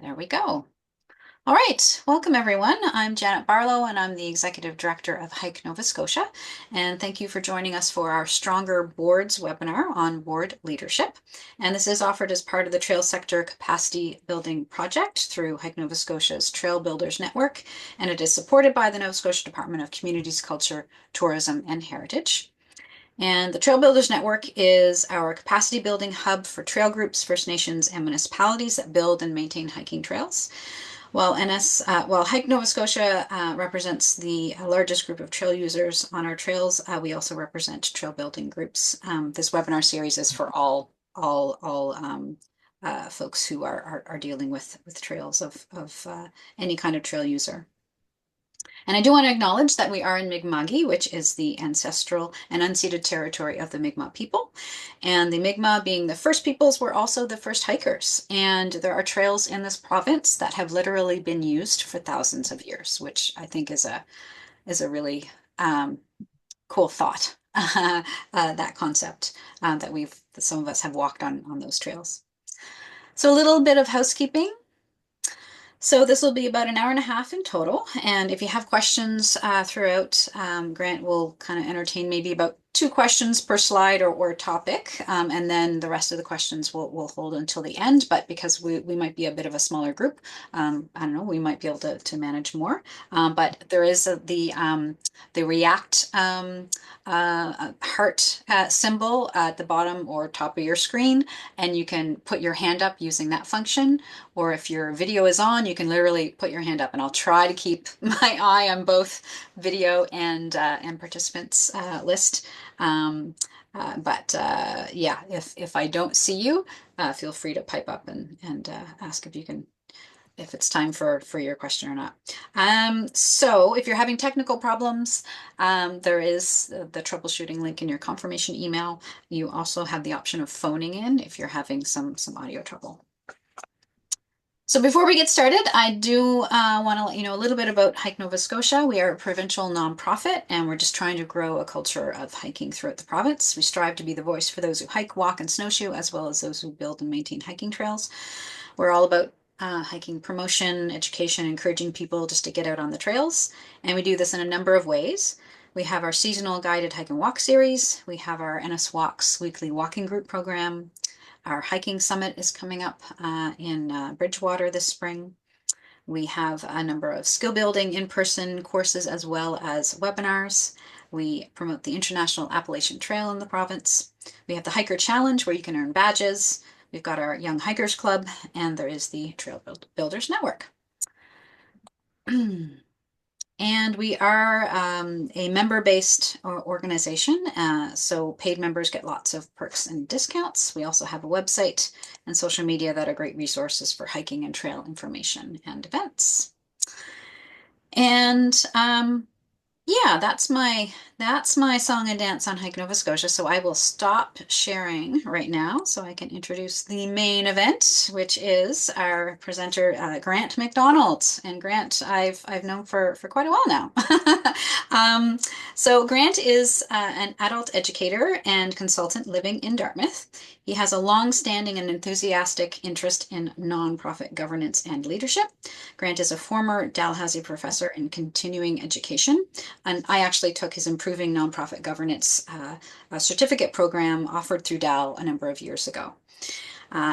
There we go. All right, welcome everyone. I'm Janet Barlow and I'm the Executive Director of Hike Nova Scotia. And thank you for joining us for our Stronger Boards webinar on board leadership. And this is offered as part of the Trail Sector Capacity Building Project through Hike Nova Scotia's Trail Builders Network. And it is supported by the Nova Scotia Department of Communities, Culture, Tourism and Heritage. And the Trail Builders Network is our capacity building hub for trail groups, First Nations, and municipalities that build and maintain hiking trails. While Hike Nova Scotia represents the largest group of trail users on our trails, we also represent trail building groups. This webinar series is for all folks who are dealing with trails of any kind of trail user. And I do want to acknowledge that we are in Mi'kma'ki, which is the ancestral and unceded territory of the Mi'kmaq people. And the Mi'kmaq, being the first peoples, were also the first hikers. And there are trails in this province that have literally been used for thousands of years, which I think is a really cool thought. That concept that some of us have walked on those trails. So a little bit of housekeeping. So this will be about an hour and a half in total. And if you have questions throughout, Grant will kind of entertain maybe about 2 questions per slide or topic. And then the rest of the questions we'll hold until the end. But because we might be a bit of a smaller group, I don't know, we might be able to manage more. But there is the React heart symbol at the bottom or top of your screen. And you can put your hand up using that function. Or if your video is on, you can literally put your hand up, and I'll try to keep my eye on both video and participants list. Yeah, if I don't see you, feel free to pipe up and ask if it's time for your question or not. So if you're having technical problems, there is the troubleshooting link in your confirmation email. You also have the option of phoning in if you're having some audio trouble. So before we get started, I do want to let you know a little bit about Hike Nova Scotia. We are a provincial nonprofit, and we're just trying to grow a culture of hiking throughout the province. We strive to be the voice for those who hike, walk, and snowshoe, as well as those who build and maintain hiking trails. We're all about hiking promotion, education, encouraging people just to get out on the trails. And we do this in a number of ways. We have our seasonal guided hike and walk series. We have our NS Walks weekly walking group program. Our hiking summit is coming up in Bridgewater this spring. We have a number of skill building in-person courses as well as webinars. We promote the International Appalachian Trail in the province. We have the Hiker Challenge where you can earn badges. We've got our Young Hikers Club, and there is the Trail Builders Network. And we are a member-based organization, so paid members get lots of perks and discounts. We also have a website and social media that are great resources for hiking and trail information and events. And yeah, that's my song and dance on Hike Nova Scotia. So I will stop sharing right now so I can introduce the main event, which is our presenter, Grant McDonald. And Grant, I've known for quite a while now. So Grant is an adult educator and consultant living in Dartmouth. He has a long-standing and enthusiastic interest in nonprofit governance and leadership. Grant is a former Dalhousie professor in continuing education. And I actually took his Improving Nonprofit Governance certificate program offered through Dal a number of years ago.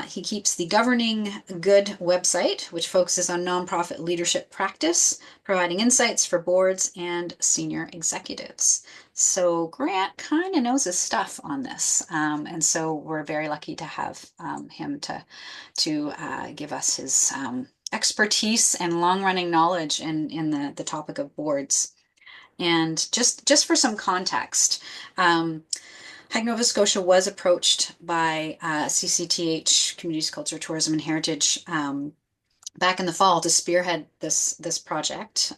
He keeps the Governing Good website, which focuses on nonprofit leadership practice, providing insights for boards and senior executives. So Grant kind of knows his stuff on this, and so we're very lucky to have him to give us his expertise and long-running knowledge in the topic of boards. And just for some context, Hike Nova Scotia was approached by CCTH, Communities, Culture, Tourism and Heritage, back in the fall to spearhead this project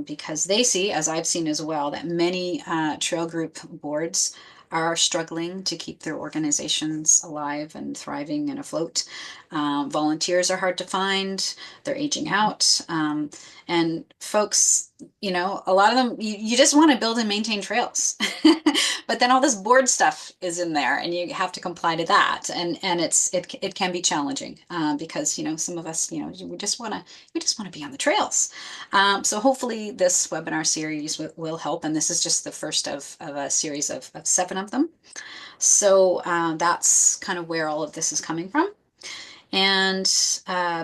because they see, as I've seen as well, that many trail group boards are struggling to keep their organizations alive and thriving and afloat. Volunteers are hard to find, they're aging out. And folks, a lot of them, you just want to build and maintain trails. But then all this board stuff is in there and you have to comply to that. And it can be challenging because, some of us, we just want to be on the trails. So hopefully this webinar series will help. And this is just the first of a series of 7 of them. So that's kind of where all of this is coming from. And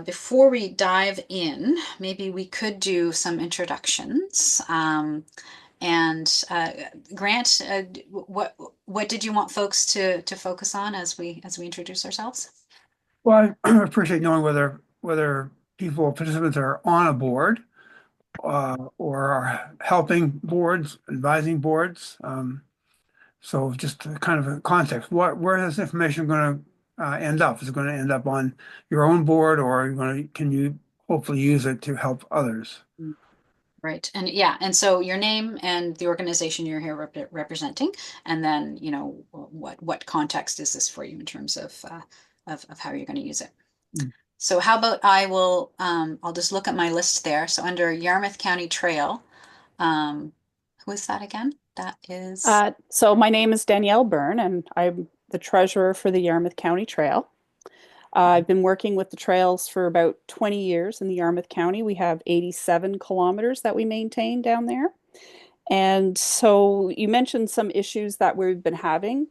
before we dive in, maybe we could do some introductions. And Grant, what did you want folks to focus on as we introduce ourselves? Well, I appreciate knowing whether participants are on a board or are helping boards, advising boards. So just kind of a context. Where is this information going to end up? Is it going to end up on your own board, or can you hopefully use it to help others? Right. And yeah, and so your name and the organization you're here representing, and then, what context is this for you in terms of how you're going to use it. Mm. So how about I'll just look at my list there. So under Yarmouth County Trail, who is that again? That is, So my name is Danielle Byrne, and I'm the treasurer for the Yarmouth County Trail. I've been working with the trails for about 20 years in the Yarmouth County. We have 87 kilometers that we maintain down there. And so you mentioned some issues that we've been having,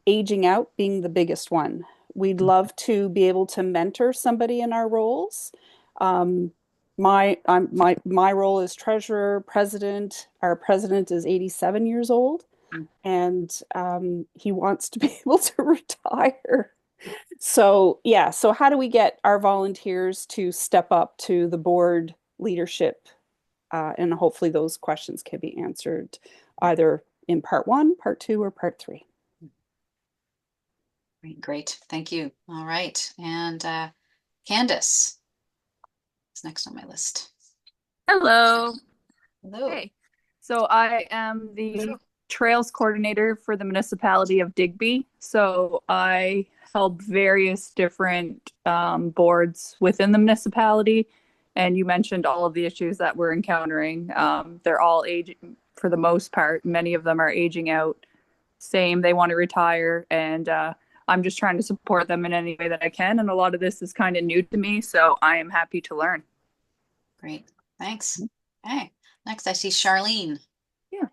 aging out being the biggest one. We'd love to be able to mentor somebody in our roles. Um, my role is treasurer, president. Our president is 87 years old, and he wants to be able to retire. So yeah, so how do we get our volunteers to step up to the board leadership? And hopefully those questions can be answered either in part 1, part 2, or part 3. great. Thank you. All right. And Candace is next on my list. Hello. Hello. Hey. So I am the trails coordinator for the municipality of Digby. So I help various different boards within the municipality. And you mentioned all of the issues that we're encountering. They're all aging for the most part. Many of them are aging out. Same, they want to retire. And I'm just trying to support them in any way that I can. And a lot of this is kind of new to me. So I am happy to learn. Great. Thanks. Okay. Next, I see Charlene. Yeah.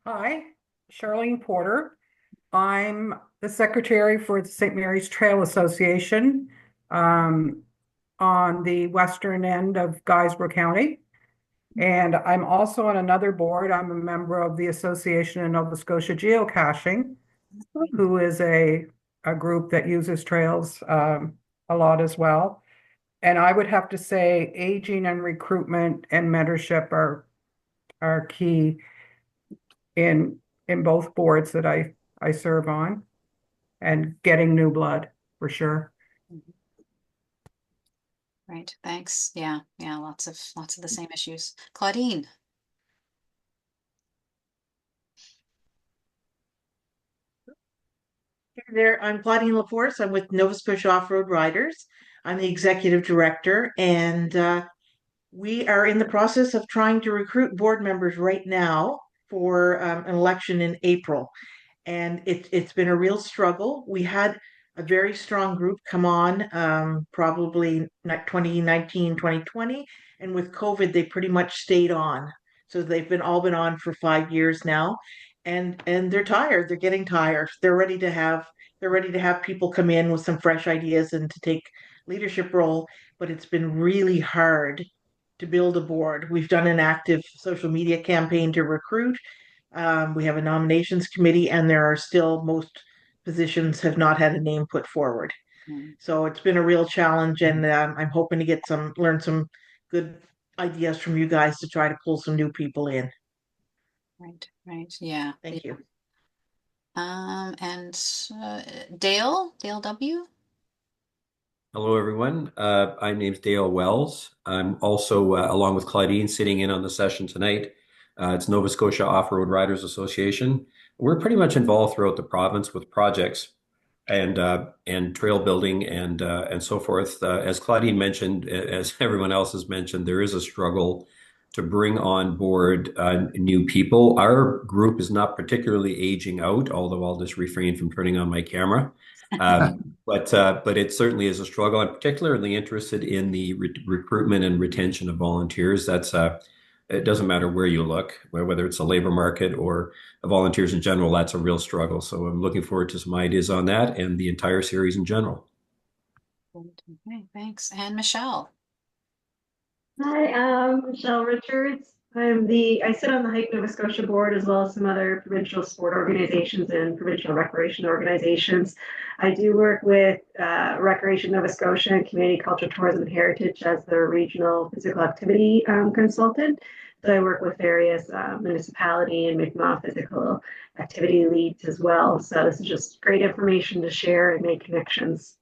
Hi, Charlene Porter. I'm the secretary for the St. Mary's Trail Association on the western end of Guysborough County. And I'm also on another board. I'm a member of the Association of Nova Scotia Geocaching, who is a group that uses trails a lot as well. And I would have to say aging and recruitment and mentorship are key in both boards that I serve on, and getting new blood for sure. Right. Thanks. Yeah. Yeah. Lots of the same issues. Claudine. Hey there, I'm Claudine LaForce. I'm with Nova Scotia Off-Road Riders. I'm the executive director, and we are in the process of trying to recruit board members right now for an election in April. And it's been a real struggle. We had a very strong group come on probably 2019, 2020, and with COVID, they pretty much stayed on. So they've been all been on for 5 years now, and they're tired. They're getting tired. They're ready to have people come in with some fresh ideas and to take leadership role. But it's been really hard to build a board. We've done an active social media campaign to recruit. We have a nominations committee, and there are still most positions have not had a name put forward. Mm. So it's been a real challenge, and I'm hoping to learn some good ideas from you guys to try to pull some new people in. Right. Right. Yeah. Thank you. And Dale W. Hello, everyone. My name's Dale Wells. I'm also, along with Claudine, sitting in on the session tonight. It's Nova Scotia Off-Road Riders Association. We're pretty much involved throughout the province with projects and trail building and so forth. As Claudine mentioned, as everyone else has mentioned, there is a struggle to bring on board new people. Our group is not particularly aging out, although I'll just refrain from turning on my camera. But it certainly is a struggle. I'm particularly interested in the recruitment and retention of volunteers. It doesn't matter where you look, whether it's a labor market or volunteers in general, that's a real struggle. So I'm looking forward to some ideas on that and the entire series in general. Okay, thanks. And Michelle. Hi, Michelle Richards. I sit on the Hike Nova Scotia board as well as some other provincial sport organizations and provincial recreation organizations. I do work with Recreation Nova Scotia and Community Culture, Tourism, and Heritage as their regional physical activity consultant. So I work with various municipality and Mi'kmaq physical activity leads as well. So this is just great information to share and make connections.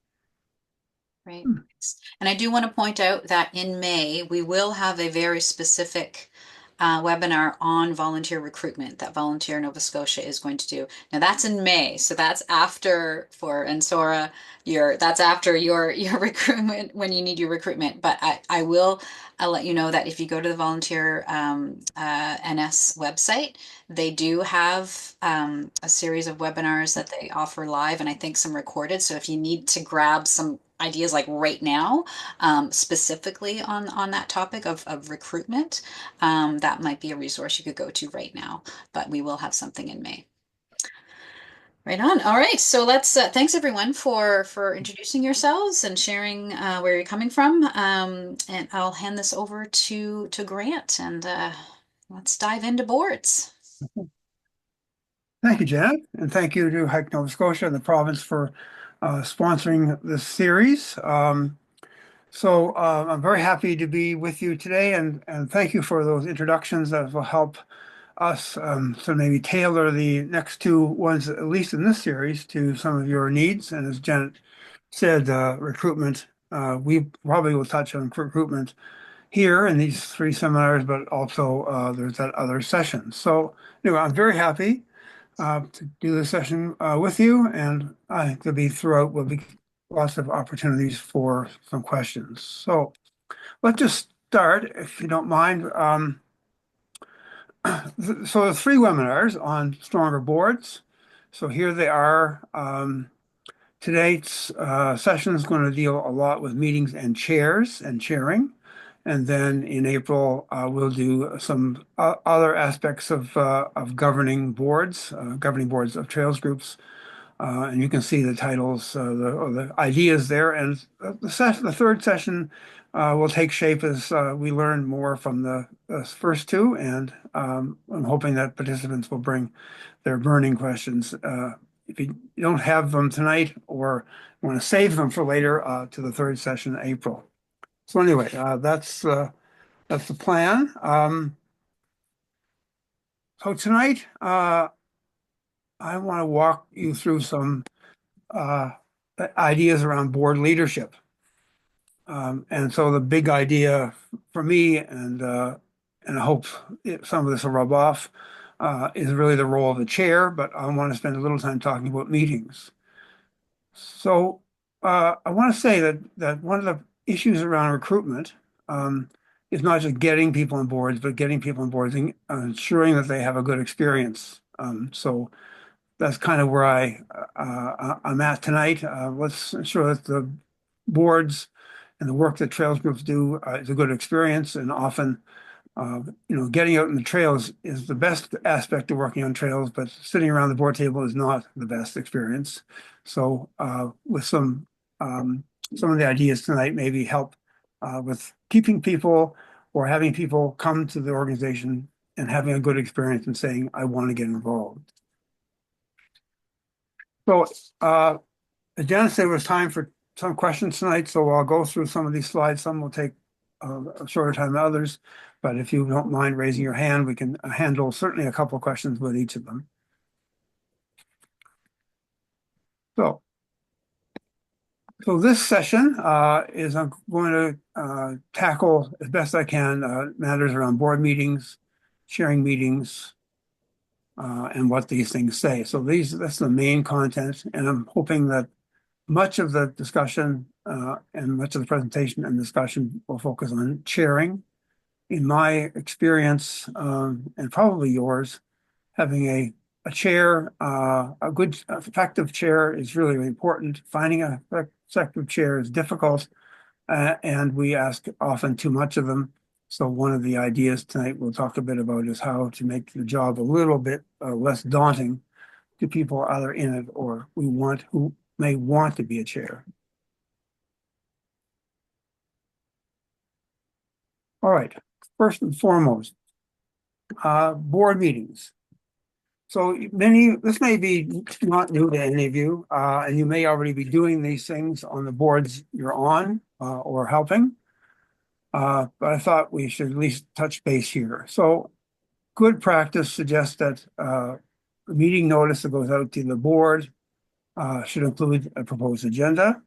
Great. And I do want to point out that in May, we will have a very specific webinar on volunteer recruitment that Volunteer Nova Scotia is going to do. Now that's in May, so that's after and Sora, that's after your recruitment when you need your recruitment. But I'll let you know that if you go to the Volunteer NS website, they do have a series of webinars that they offer live and I think some recorded. So if you need to grab some ideas like right now, specifically on that topic of recruitment, that might be a resource you could go to right now, but we will have something in May. Right on. All right. So let's, thanks everyone for introducing yourselves and sharing where you're coming from. And I'll hand this over to Grant and let's dive into boards. Thank you, Janet, and thank you to Hike Nova Scotia and the province for sponsoring this series. I'm very happy to be with you today, and thank you for those introductions that will help us to maybe tailor the next two ones, at least in this series, to some of your needs. And as Janet said, recruitment, we probably will touch on recruitment here in these three seminars, but also there's that other session. So anyway, I'm very happy to do this session with you, and I think will be lots of opportunities for some questions. So let's just start, if you don't mind. So the three webinars on stronger boards. So here they are. Today's session is going to deal a lot with meetings and chairs and chairing. And then in April, we'll do some other aspects of governing boards of trails groups. And you can see the titles, the ideas there. And the third session will take shape as we learn more from the first two. And I'm hoping that participants will bring their burning questions. If you don't have them tonight or want to save them for later to the third session in April. So anyway, that's the plan. So tonight, I want to walk you through some ideas around board leadership. And so the big idea for me, and I hope some of this will rub off, is really the role of the chair, but I want to spend a little time talking about meetings. So I want to say that one of the issues around recruitment is not just getting people on boards, but getting people on boards and ensuring that they have a good experience. So that's kind of where I'm at tonight. Let's ensure that the boards and the work that trails groups do is a good experience. And often, getting out in the trails is the best aspect of working on trails, but sitting around the board table is not the best experience. So with some of the ideas tonight maybe help with keeping people or having people come to the organization and having a good experience and saying, I want to get involved. So as Janet said, it was time for some questions tonight, so I'll go through some of these slides. Some will take a shorter time than others, but if you don't mind raising your hand, we can handle certainly a couple of questions with each of them. So this session is I'm going to tackle as best I can matters around board meetings, chairing meetings, and what these things say. So that's the main content, and I'm hoping that much of the discussion and much of the presentation and discussion will focus on chairing. In my experience, and probably yours, having a chair, a good, effective chair is really, really important. Finding a effective chair is difficult, and we ask often too much of them. So one of the ideas tonight we'll talk a bit about is how to make the job a little bit less daunting to people either in it or who may want to be a chair. All right, first and foremost, board meetings. So this may be not new to any of you, and you may already be doing these things on the boards you're on or helping. But I thought we should at least touch base here. So good practice suggests that the meeting notice that goes out to the board should include a proposed agenda.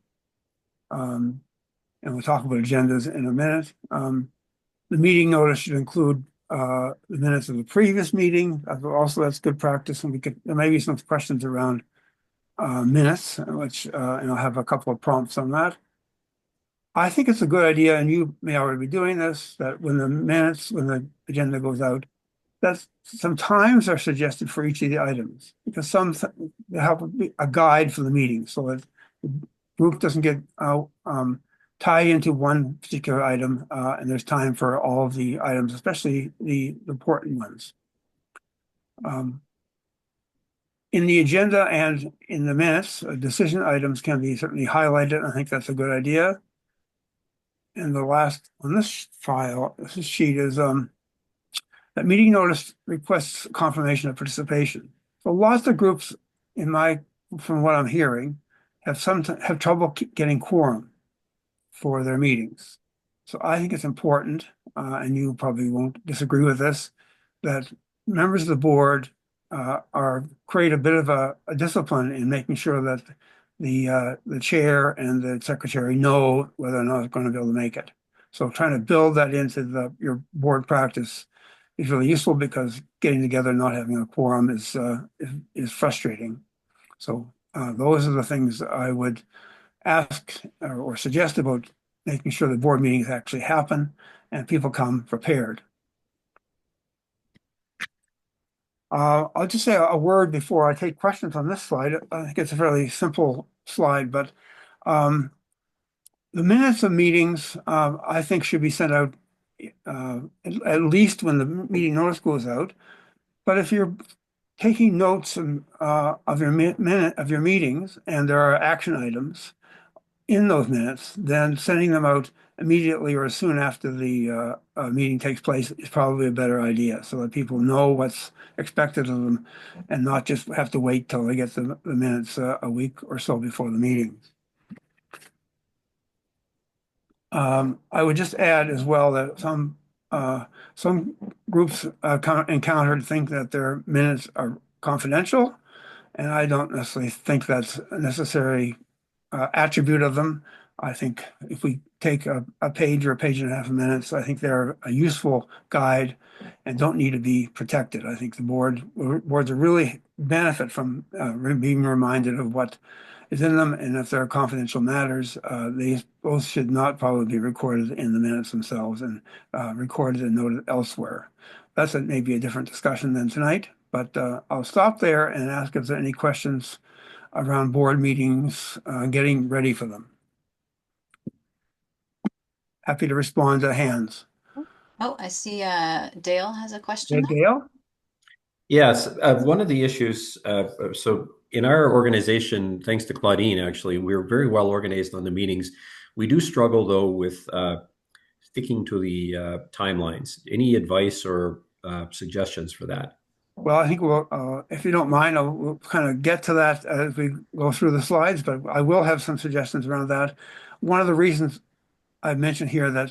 And we'll talk about agendas in a minute. The meeting notice should include the minutes of the previous meeting. Also, that's good practice, and there may be some questions around minutes, which and I'll have a couple of prompts on that. I think it's a good idea, and you may already be doing this, that when the agenda goes out, that some times are suggested for each of the items, because some have a guide for the meeting, so that the group doesn't get tied into one particular item, and there's time for all of the items, especially the important ones. In the agenda and in the minutes, decision items can be certainly highlighted. I think that's a good idea. And the last on this sheet is that meeting notice requests confirmation of participation. So lots of groups from what I'm hearing, have trouble getting quorum for their meetings. So I think it's important, and you probably won't disagree with this, that members of the board create a bit of a discipline in making sure that the chair and the secretary know whether or not they're going to be able to make it. So trying to build that into your board practice is really useful, because getting together and not having a quorum is frustrating. So those are the things I would ask or suggest about making sure the board meetings actually happen and people come prepared. I'll just say a word before I take questions on this slide. I think it's a fairly simple slide, but the minutes of meetings, I think, should be sent out at least when the meeting notice goes out. But if you're taking notes of your meetings and there are action items in those minutes, then sending them out immediately or as soon after the meeting takes place is probably a better idea, so that people know what's expected of them and not just have to wait till they get the minutes a week or so before the meeting. I would just add as well that some groups think that their minutes are confidential, and I don't necessarily think that's a necessary attribute of them. I think if we take a page or a page and a half of minutes, I think they're a useful guide and don't need to be protected. I think the boards are really benefit from being reminded of what is in them, and if there are confidential matters, these both should not probably be recorded in the minutes themselves and recorded and noted elsewhere. That's maybe a different discussion than tonight, but I'll stop there and ask if there are any questions around board meetings, getting ready for them. Happy to respond to hands. Oh, I see Dale has a question. Dale? Yes, one of the issues, so in our organization, thanks to Claudine, actually, we're very well organized on the meetings. We do struggle, though, with sticking to the timelines. Any advice or suggestions for that? Well, I think if you don't mind, we'll kind of get to that as we go through the slides, but I will have some suggestions around that. One of the reasons I mentioned here that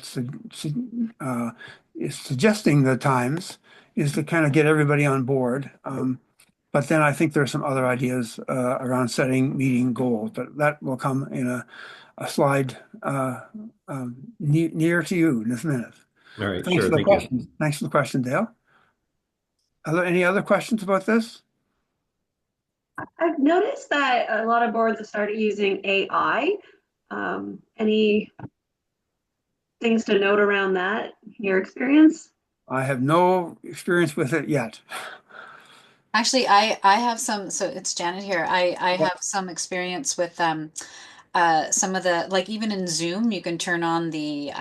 is suggesting the times is to kind of get everybody on board. But then I think there's some other ideas around setting meeting goals, but that will come in a slide near to you in this minute. All right, Thanks sure, for the thank question. you. Thanks for the question, Dale. Are there any other questions about this? I've noticed that a lot of boards have started using AI. Any things to note around that, your experience? I have no experience with it yet. Actually, I have some, so it's Janet here. I Yeah. have some experience with some of the, like, even in Zoom you can turn on the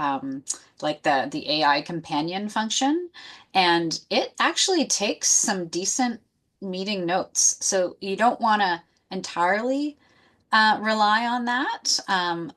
like the AI companion function, and it actually takes some decent meeting notes. So you don't want to entirely rely on that.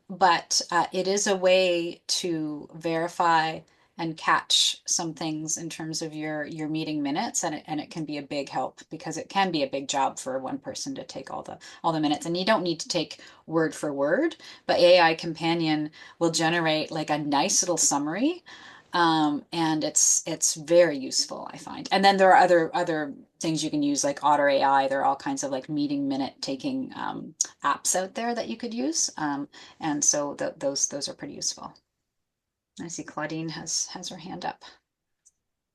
But it is a way to verify and catch some things in terms of your meeting minutes, and it can be a big help because it can be a big job for one person to take all the minutes, and you don't need to take word for word, but AI companion will generate like a nice little summary, and it's very useful, I find. And then there are other things you can use like Otter AI. There are all kinds of like meeting minute taking apps out there that you could use. And so those are pretty useful. I see Claudine has her hand up.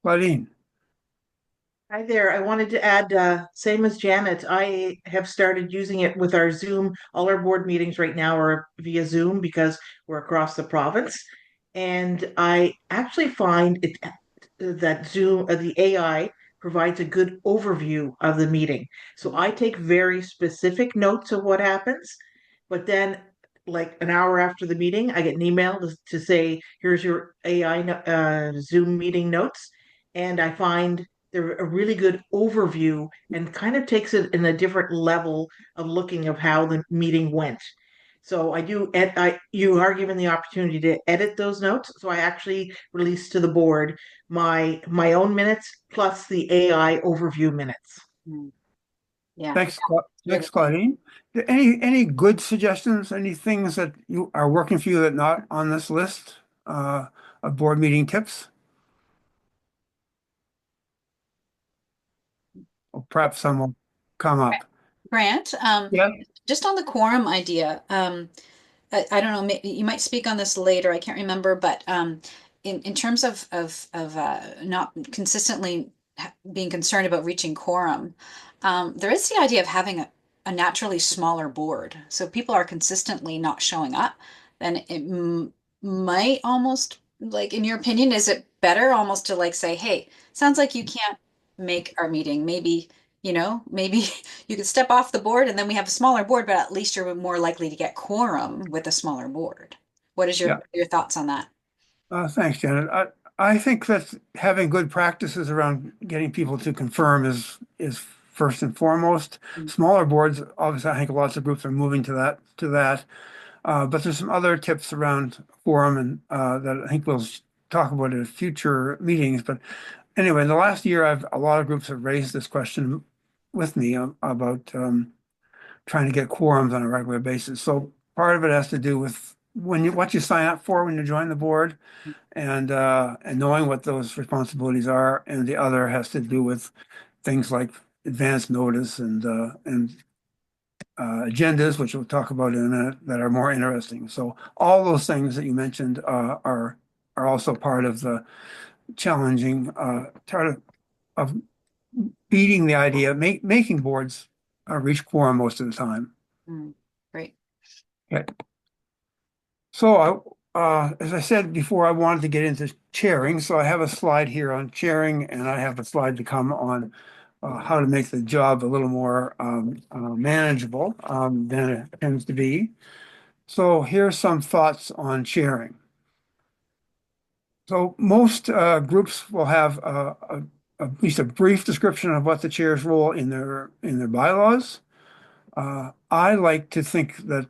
Claudine, Hi there. I wanted to add, same as Janet, I have started using it with our Zoom. All our board meetings right now are via Zoom because we're across the province. And I actually find it that Zoom, the AI provides a good overview of the meeting. So I take very specific notes of what happens, but then like an hour after the meeting, I get an email to say, here's your AI Zoom meeting notes. And I find they're a really good overview and kind of takes it in a different level of looking of how the meeting went. So you are given the opportunity to edit those notes. So I actually release to the board my own minutes plus the AI overview minutes. Mm, yeah, thanks, it's really thanks, good. Claudine. Any good suggestions? Any things that you are working for you that not on this list uh, of board meeting tips? Or perhaps some will come up. Grant, Yeah. just on the quorum idea, I don't know, you might speak on this later. I can't remember, but in terms of not consistently being concerned about reaching quorum, there is the idea of having a naturally smaller board. So if people are consistently not showing up, then it might almost, like, in your opinion, is it better almost to like say, hey, sounds like you can't make our meeting. Maybe, maybe you could step off the board and then we have a smaller board, but at least you're more likely to get quorum with a smaller board. What is Yeah. your thoughts on that? Thanks, Janet. I think that having good practices around getting people to confirm is first and foremost. Mm. Smaller boards, obviously, I think lots of groups are moving to that. But there's some other tips around quorum and that I think we'll talk about in future meetings. But anyway, in the last year, a lot of groups have raised this question with me about trying to get quorums on a regular basis. So part of it has to do with what you sign up for when you join the board and knowing what those responsibilities are, and the other has to do with things like advance notice and agendas, which we'll talk about in a minute, that are more interesting. So all those things that you mentioned are also part of the challenging of beating the idea, making boards reach quorum most of the time. Mm, great. Okay. So as I said before, I wanted to get into chairing. So I have a slide here on chairing, and I have a slide to come on how to make the job a little more manageable than it tends to be. So here's some thoughts on chairing. So most groups will have at least a brief description of what the chair's role in their bylaws. I like to think that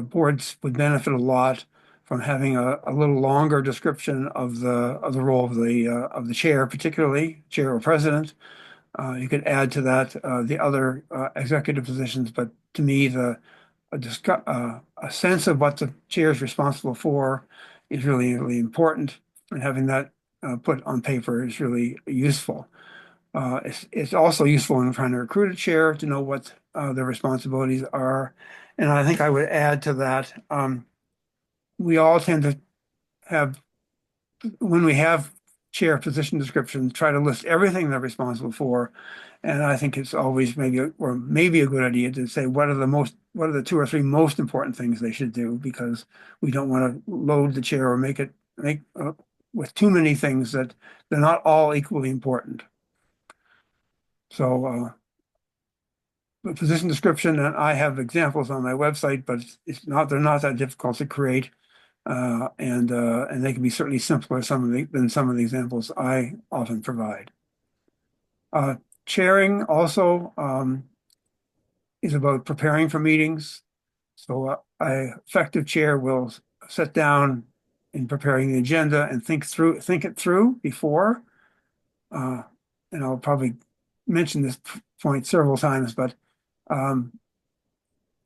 boards would benefit a lot from having a little longer description of the role of the chair, particularly chair or president. You could add to that the other executive positions, but to me, a sense of what the chair is responsible for is really, really important, and having that put on paper is really useful. It's also useful when trying to recruit a chair to know what their responsibilities are. And I think I would add to that, we all tend to have, when we have chair position description, try to list everything they're responsible for. And I think it's always maybe a good idea to say what are the two or three most important things they should do, because we don't want to load the chair or make with too many things that they're not all equally important. So the position description, and I have examples on my website, but they're not that difficult to create. And they can be certainly simpler than some of the examples I often provide. Chairing also is about preparing for meetings. So a effective chair will sit down in preparing the agenda and think it through before. And I'll probably mention this point several times, but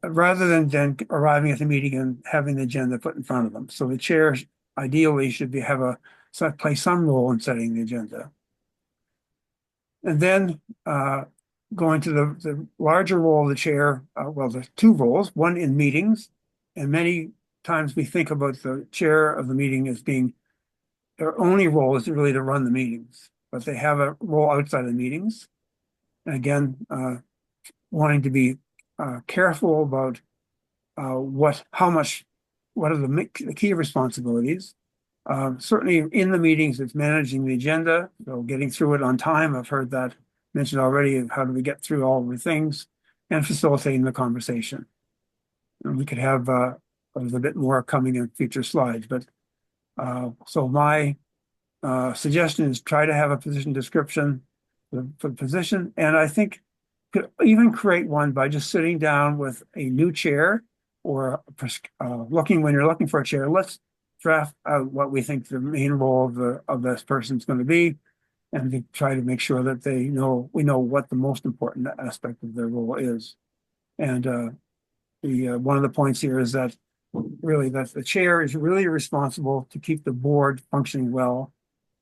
rather than arriving at the meeting and having the agenda put in front of them. So the chair ideally should play some role in setting the agenda. And then going to the larger role of the chair, well, there's two roles, one in meetings, and many times we think about the chair of the meeting as being, their only role is really to run the meetings, but they have a role outside of the meetings. And again, wanting to be careful about what are the key responsibilities. Certainly in the meetings, it's managing the agenda, so getting through it on time. I've heard that mentioned already. How do we get through all the things, and facilitating the conversation. And we could have a little bit more coming in future slides, but so my suggestion is try to have a position description for the position, and I think could even create one by just sitting down with a new chair or when you're looking for a chair. Let's draft out what we think the main role of this person is going to be, and to try to make sure that we know what the most important aspect of their role is. And one of the points here is that the chair is really responsible to keep the board functioning well,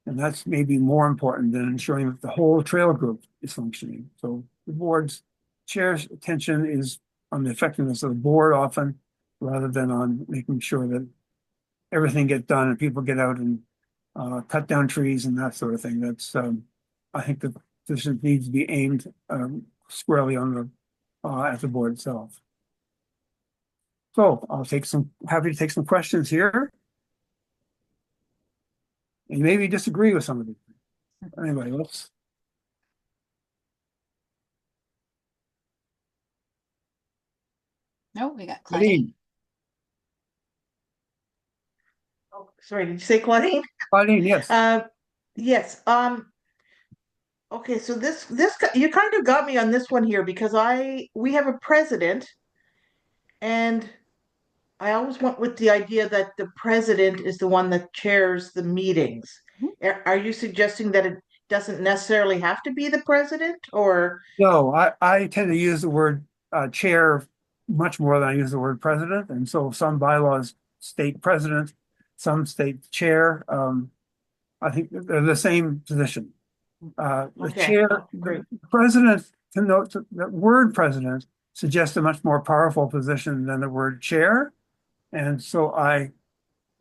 and that's maybe more important than ensuring that the whole trail group is functioning. So the board's chair's attention is on the effectiveness of the board often, rather than on making sure that everything gets done and people get out and cut down trees and that sort of thing. That's I think the position needs to be aimed squarely on at the board itself. So happy to take some questions here. And maybe disagree with some of these. Anyway, let's. No, we got Claudine. Oh, sorry, did you say Claudine? Claudine, yes. Yes. Okay, so this you kind of got me on this one here, because we have a president, and I always went with the idea that the president is the one that chairs the meetings. Are you suggesting that it doesn't necessarily have to be the president, or? No, I tend to use the word chair much more than I use the word president. And so some bylaws state president, some state chair. I think they're the same position. The Okay, chair, great. the president, to note that word president suggests a much more powerful position than the word chair. And so I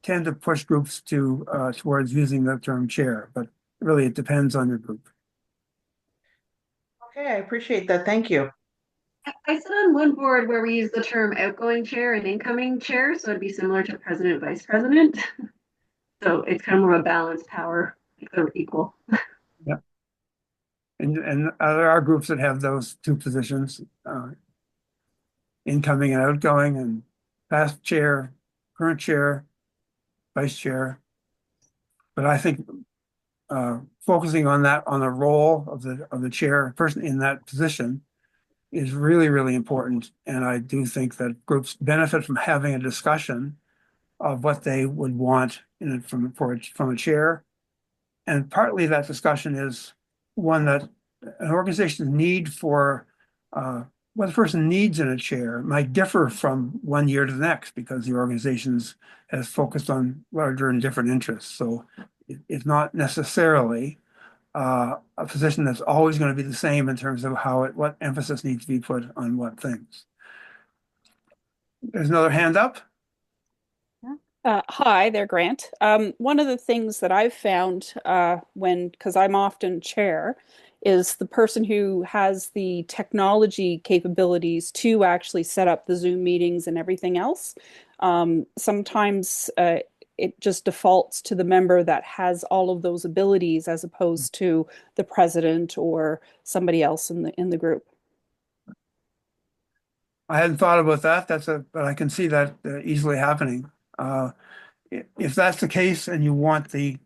tend to push groups towards using the term chair, but really it depends on your group. Okay, I appreciate that. Thank you. I sit on one board where we use the term outgoing chair and incoming chair, so it'd be similar to president, vice president. So it's kind of more of a balanced power, like they're equal. Yeah. And there are groups that have those two positions, incoming and outgoing, and past chair, current chair, vice chair. But I think focusing on the role of the chair person in that position is really, really important. And I do think that groups benefit from having a discussion of what they would want from a chair. And partly that discussion is one that an organization's need for what the person needs in a chair might differ from one year to the next, because the organization has focused on larger and different interests. So it's not necessarily a position that's always going to be the same in terms of what emphasis needs to be put on what things. There's another hand up. Hi there, Grant. One of the things that I've found because I'm often chair, is the person who has the technology capabilities to actually set up the Zoom meetings and everything else. Sometimes it just defaults to the member that has all of those abilities as opposed to the president or somebody else in the group. I hadn't thought about that. But I can see that easily happening. Uh, if that's the case and you want the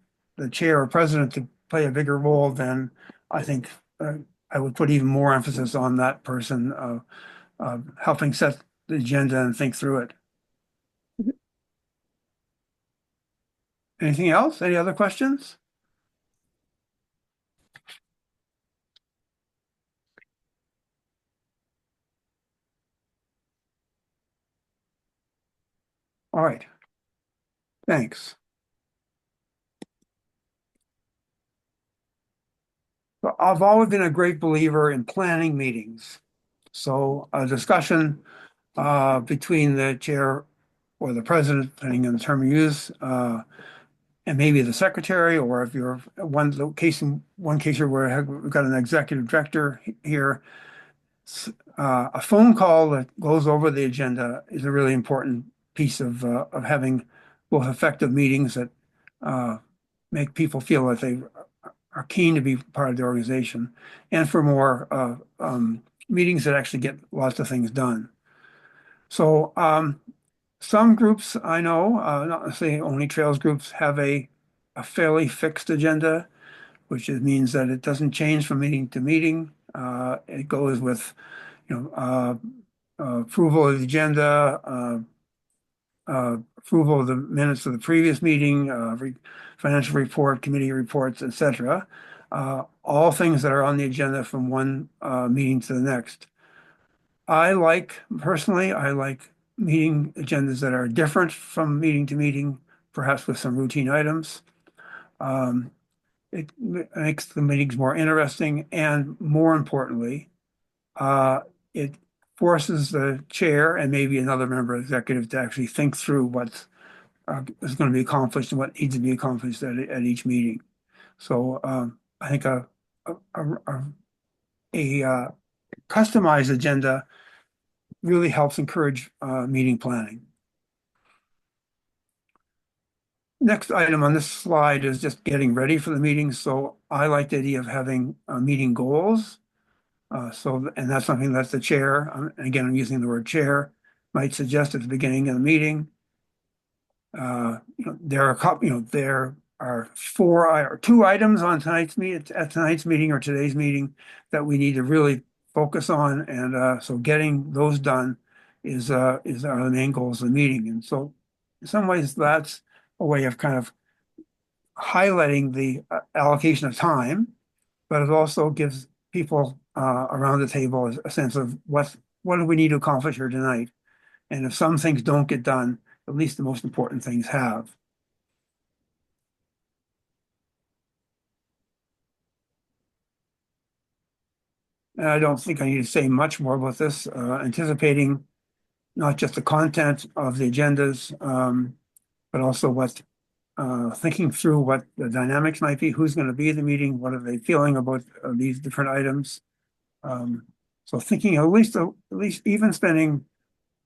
chair or president to play a bigger role, then I think I would put even more emphasis on that person helping set the agenda and think through it. Anything else? Any other questions? All right. Thanks. So I've always been a great believer in planning meetings. So a discussion between the chair or the president, depending on the term you use, and maybe the secretary, or if you're one case here where we've got an executive director here, a phone call that goes over the agenda is a really important piece of having both effective meetings that make people feel that they are keen to be part of the organization, and for more meetings that actually get lots of things done. So some groups I know, not necessarily only trails groups, have a fairly fixed agenda, which means that it doesn't change from meeting to meeting. It goes with, approval of the agenda, approval of the minutes of the previous meeting, financial report, committee reports, etc. All things that are on the agenda from one meeting to the next. Personally, I like meeting agendas that are different from meeting to meeting, perhaps with some routine items. It makes the meetings more interesting, and more importantly, it forces the chair and maybe another member of the executive to actually think through what is going to be accomplished and what needs to be accomplished at each meeting. So I think a customized agenda really helps encourage meeting planning. Next item on this slide is just getting ready for the meeting. So I like the idea of having meeting goals. And that's something that the chair, again, I'm using the word chair, might suggest at the beginning of the meeting. There are four or two items on tonight's meeting or today's meeting that we need to really focus on, and so getting those done are the main goals of the meeting. And so, in some ways, that's a way of kind of highlighting the allocation of time, but it also gives people around the table a sense of what do we need to accomplish here tonight. And if some things don't get done, at least the most important things have. And I don't think I need to say much more about this, anticipating not just the content of the agendas, but also thinking through what the dynamics might be, who's going to be at the meeting, what are they feeling about these different items. So thinking at least even spending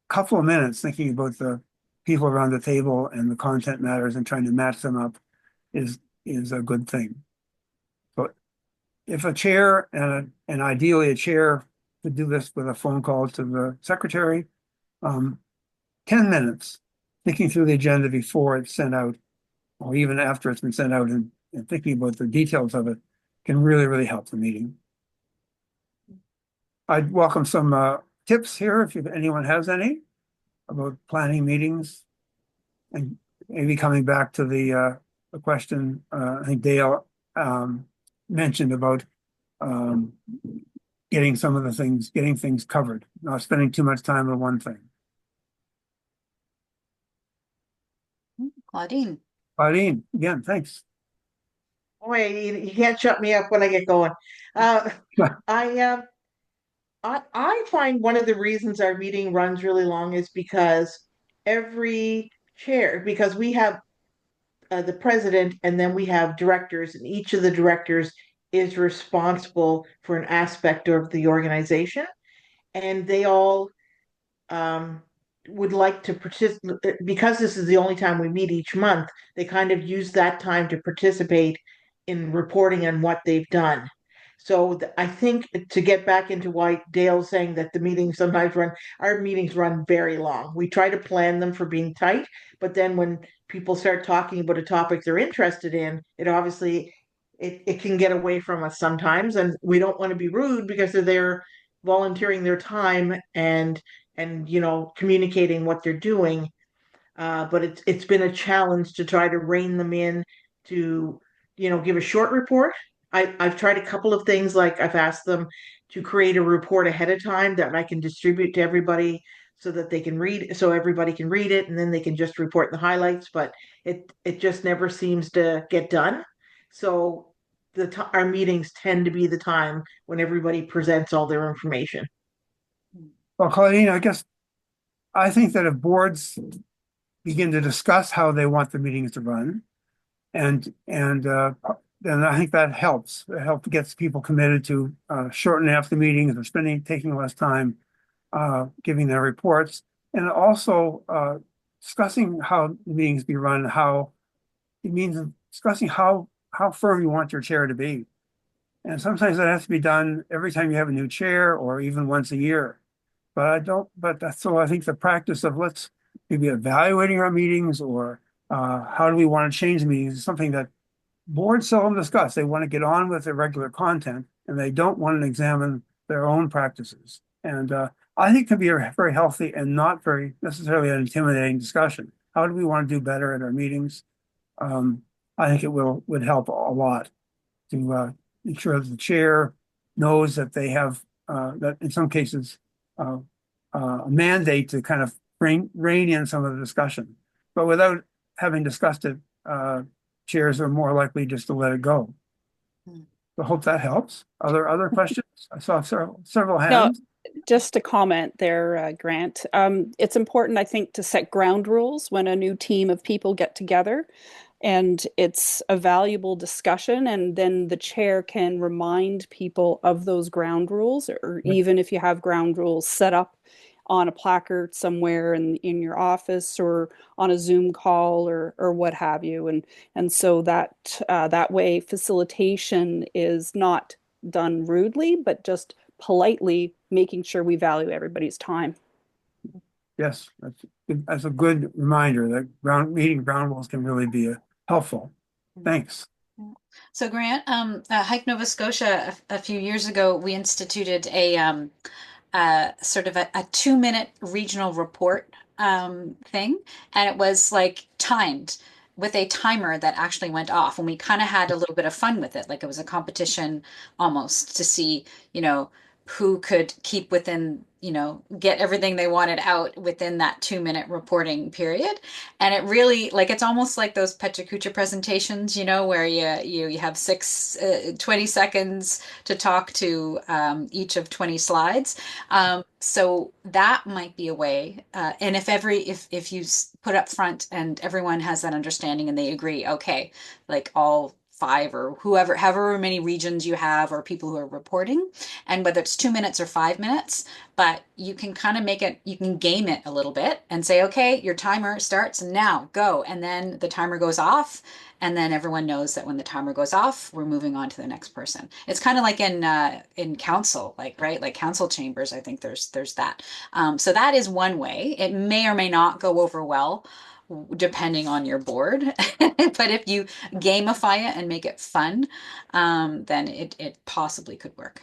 a couple of minutes thinking about the people around the table and the content matters and trying to match them up is a good thing. So if a chair and ideally a chair could do this with a phone call to the secretary, 10 minutes thinking through the agenda before it's sent out, or even after it's been sent out, and thinking about the details of it can really, really help the meeting. I'd welcome some tips here if anyone has any about planning meetings, and maybe coming back to the question I think Dale mentioned about getting things covered, not spending too much time on one thing. Claudine. Claudine, again, thanks. Wait, you can't shut me up when I get going. Uh, I I find one of the reasons our meeting runs really long is because every chair, because we have the president and then we have directors, and each of the directors is responsible for an aspect of the organization, and they all um, would like to participate because this is the only time we meet each month. They kind of use that time to participate in reporting on what they've done. So I think to get back into why Dale's saying that the meetings sometimes run, our meetings run very long. We try to plan them for being tight, but then when people start talking about a topic they're interested in, it obviously it can get away from us sometimes, and we don't want to be rude because they're there volunteering their time and communicating what they're doing. But it's been a challenge to try to rein them in to give a short report. I've tried a couple of things, like I've asked them to create a report ahead of time that I can distribute to everybody so that they can read, so everybody can read it, and then they can just report the highlights. But it just never seems to get done. So our meetings tend to be the time when everybody presents all their information. Well, Claudine, I guess I think that if boards begin to discuss how they want the meetings to run, and then I think that helps. It helps gets people committed to shortening up the meetings or taking less time giving their reports, and also discussing how the meetings be run. How it means discussing how firm you want your chair to be, and sometimes that has to be done every time you have a new chair or even once a year. But I don't. But that's so. I think the practice of let's maybe evaluating our meetings or how do we want to change the meetings is something that boards seldom discuss. They want to get on with their regular content and they don't want to examine their own practices. And I think it can be a very healthy and not very necessarily an intimidating discussion. How do we want to do better at our meetings? I think it would help a lot to ensure that the chair knows that they have that in some cases a mandate to kind of rein in some of the discussion, but without having discussed it, chairs are more likely just to let it go. So I hope that helps. Are there other questions? I saw several hands. No, just a comment there, Grant. It's important, I think, to set ground rules when a new team of people get together. And it's a valuable discussion. And then the chair can remind people of those ground rules, or even if you have ground rules set up on a placard somewhere in your office or on a Zoom call or what have you. And so that way facilitation is not done rudely, but just politely making sure we value everybody's time. Yes, that's a good reminder that meeting ground rules can really be helpful. Thanks. So Grant, Hike Nova Scotia, a few years ago, we instituted a sort of a 2-minute regional report thing, and it was like timed with a timer that actually went off, and we kind of had a little bit of fun with it, like it was a competition almost to see, who could keep within, get everything they wanted out within that 2-minute reporting period. And it really, like, it's almost like those Pecha Kucha presentations, where you have 20 seconds to talk to each of 20 slides. So that might be a way. And if you put up front and everyone has that understanding and they agree, okay, like all 5 or however many regions you have or people who are reporting, and whether it's 2 minutes or 5 minutes, but you can kind of you can game it a little bit and say, okay, your timer starts now, go. And then the timer goes off. And then everyone knows that when the timer goes off, we're moving on to the next person. It's kind of like in council, right? Like council chambers, I think there's that. So that is one way. It may or may not go over well, depending on your board. But if you gamify it and make it fun, then it possibly could work.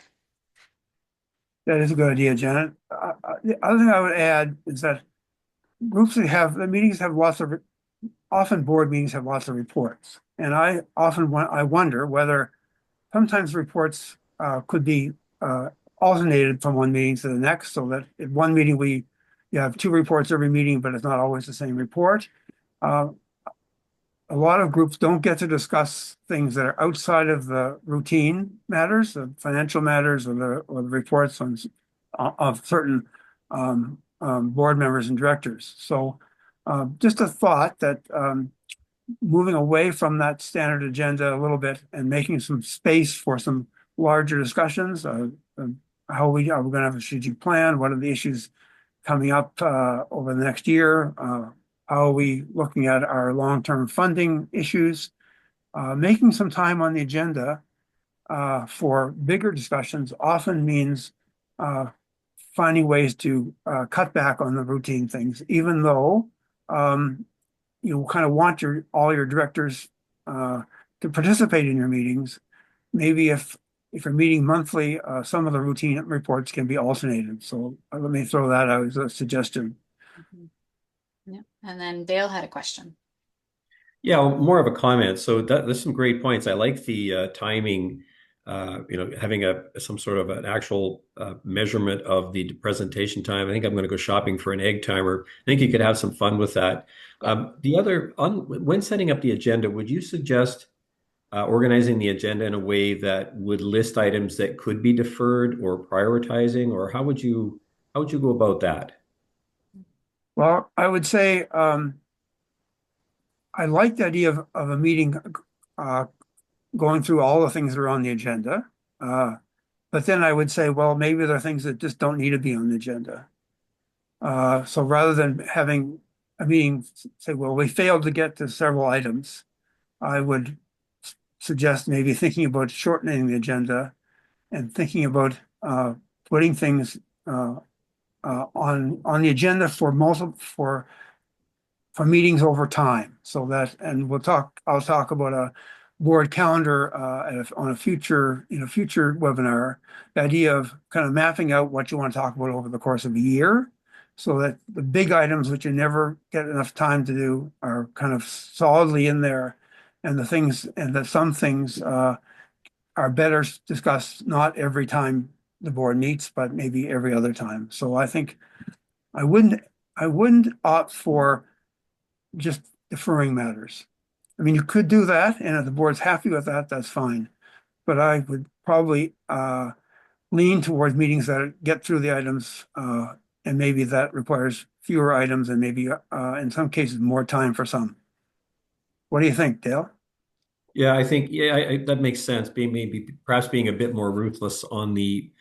That is a good idea, Janet. The other thing I would add is that the meetings have often board meetings have lots of reports. And I wonder whether sometimes reports could be alternated from one meeting to the next, so that in one meeting you have 2 reports every meeting, but it's not always the same report. A lot of groups don't get to discuss things that are outside of the routine matters, the financial matters, or the reports of certain board members and directors. So Just a thought that moving away from that standard agenda a little bit and making some space for some larger discussions. How we are we going to have a strategic plan? What are the issues coming up over the next year? How are we looking at our long-term funding issues? Making some time on the agenda for bigger discussions often means uh, finding ways to cut back on the routine things, even though um, you kind of want all your directors uh, to participate in your meetings. Maybe if you're meeting monthly, some of the routine reports can be alternated. So let me throw that out as a suggestion. Mhm. Yeah. And then Dale had a question. Yeah, well, more of a comment. So there's some great points. I like the timing, having some sort of an actual measurement of the presentation time. I think I'm going to go shopping for an egg timer. I think you could have some fun with that. Yeah. When setting up the agenda, would you suggest organizing the agenda in a way that would list items that could be deferred or prioritizing, or how would you go about that? Well, I would say I like the idea of a meeting uh, going through all the things that are on the agenda. Uh, but then I would say, well, maybe there are things that just don't need to be on the agenda. So rather than having a meeting say, well, we failed to get to several items, I would suggest maybe thinking about shortening the agenda and thinking about putting things on the agenda for for meetings over time. So that, and I'll talk about a board calendar on a future webinar. The idea of kind of mapping out what you want to talk about over the course of a year, so that the big items which you never get enough time to do are kind of solidly in there, and that some things are better discussed not every time the board meets, but maybe every other time. So I think I wouldn't I wouldn't opt for just deferring matters. I mean, you could do that, and if the board's happy with that, that's fine. But I would probably lean towards meetings that get through the items, and maybe that requires fewer items and maybe in some cases more time for some. What do you think, Dale? Yeah, I think that makes sense. Perhaps being a bit more ruthless on the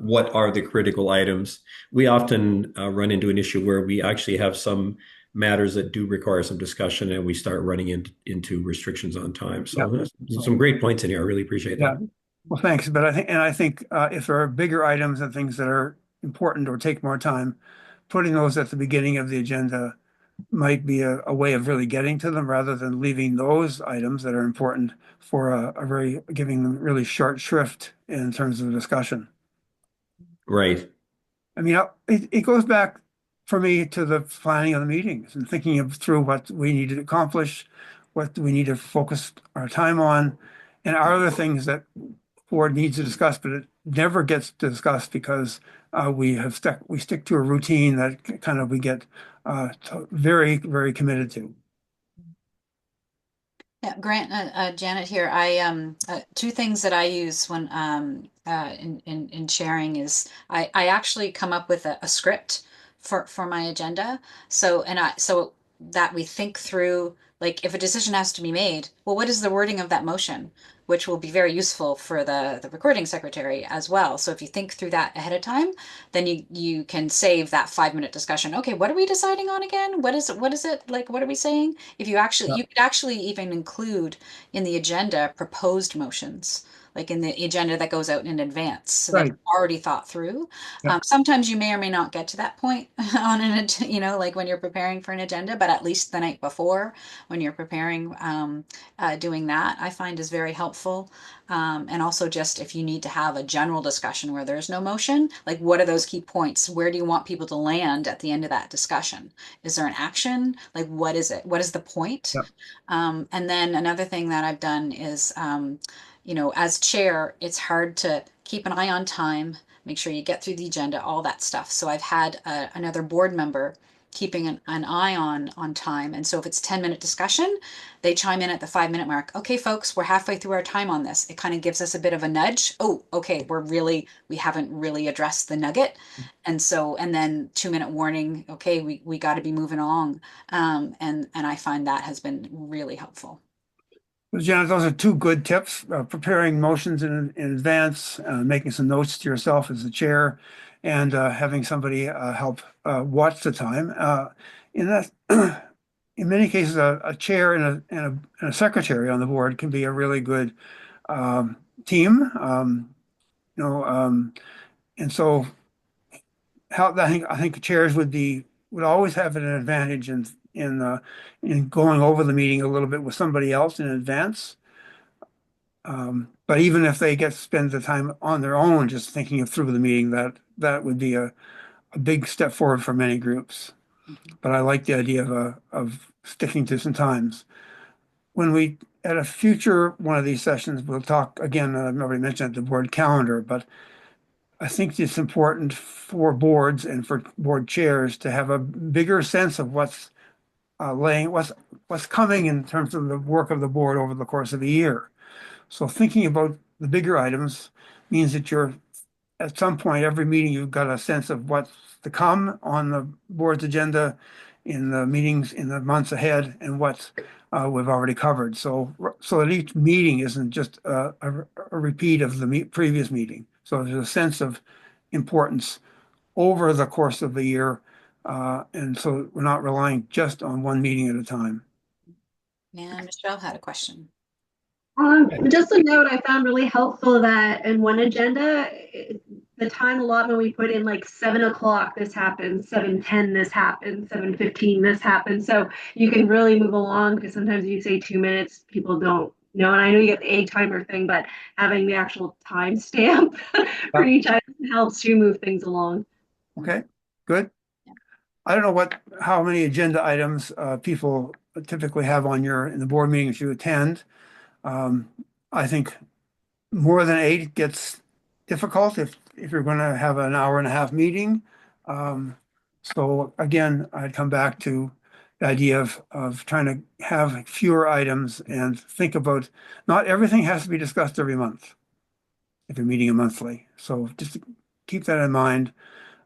what are the critical items. We often run into an issue where we actually have some matters that do require some discussion, and we start running into restrictions on time. Yeah. So there's some great points in here. I really appreciate Yeah. that. Well, thanks. But I think if there are bigger items and things that are important or take more time, putting those at the beginning of the agenda might be a way of really getting to them rather than leaving those items that are important for giving them really short shrift in terms of discussion. Right. I mean, it goes back for me to the planning of the meetings and thinking through what we need to accomplish, what do we need to focus our time on, and are there things that board needs to discuss, but it never gets discussed because we stick to a routine that kind of we get very, very committed to. Yeah, Grant, Janet here. I two things that I use when in sharing is I actually come up with a script for my agenda. So that we think through, like, if a decision has to be made, well, what is the wording of that motion? Which will be very useful for the recording secretary as well. So if you think through that ahead of time, then you can save that 5 minute discussion. Okay, what are we deciding on again? What is it like? What are we saying? If Yeah. you could actually even include in the agenda proposed motions, like in the agenda that goes out in advance, so that Right. it's already thought through. Yeah. Sometimes you may or may not get to that point on like when you're preparing for an agenda, but at least the night before when you're preparing, doing that, I find is very helpful. And also just if you need to have a general discussion where there's no motion, like what are those key points? Where do you want people to land at the end of that discussion? Is there an action? Like, what is it? What is the point? Yeah. And then another thing that I've done is, as chair, it's hard to keep an eye on time, make sure you get through the agenda, all that stuff. So I've had another board member keeping an eye on time. And so if it's 10-minute discussion, they chime in at the 5-minute mark. Okay, folks, we're halfway through our time on this. It kind of gives us a bit of a nudge. Oh, okay, we haven't really addressed the nugget. And so, and then 2-minute warning. Okay, we got to be moving along. And I find that has been really helpful. Well, Janet, those are two good tips. Preparing motions in advance, making some notes to yourself as the chair, and having somebody help watch the time. In that, in many cases, a chair and a secretary on the board can be a really good um, team. You know, and so how I think chairs would always have an advantage in going over the meeting a little bit with somebody else in advance. But even if they get to spend the time on their own, just thinking through the meeting, that would be a big step forward for many groups. But I like the idea of sticking to some times. When we at a future one of these sessions, we'll talk again. I've already mentioned the board calendar, but I think it's important for boards and for board chairs to have a bigger sense of what's coming in terms of the work of the board over the course of a year. So thinking about the bigger items means that you're at some point every meeting you've got a sense of what's to come on the board's agenda in the meetings in the months ahead and what we've already covered. So that each meeting isn't just a repeat of the previous meeting. So there's a sense of importance over the course of the year, and so we're not relying just on one meeting at a time. And Michelle had a question. Just a note I found really helpful that in one agenda, the time allotment we put in like 7 o'clock, this happens, 7:10, this happens, 7:15, this happens. So you can really move along because sometimes you say 2 minutes, people don't know. And I know you get the egg timer thing, but having the actual time stamp for each item helps you move things along. Okay, good. I don't know how many agenda items people typically have in the board meetings you attend. Um, I think more than 8 gets difficult if you're going to have an hour and a half meeting. So again, I'd come back to the idea of trying to have fewer items and think about not everything has to be discussed every month if you're meeting a monthly. So just keep that in mind.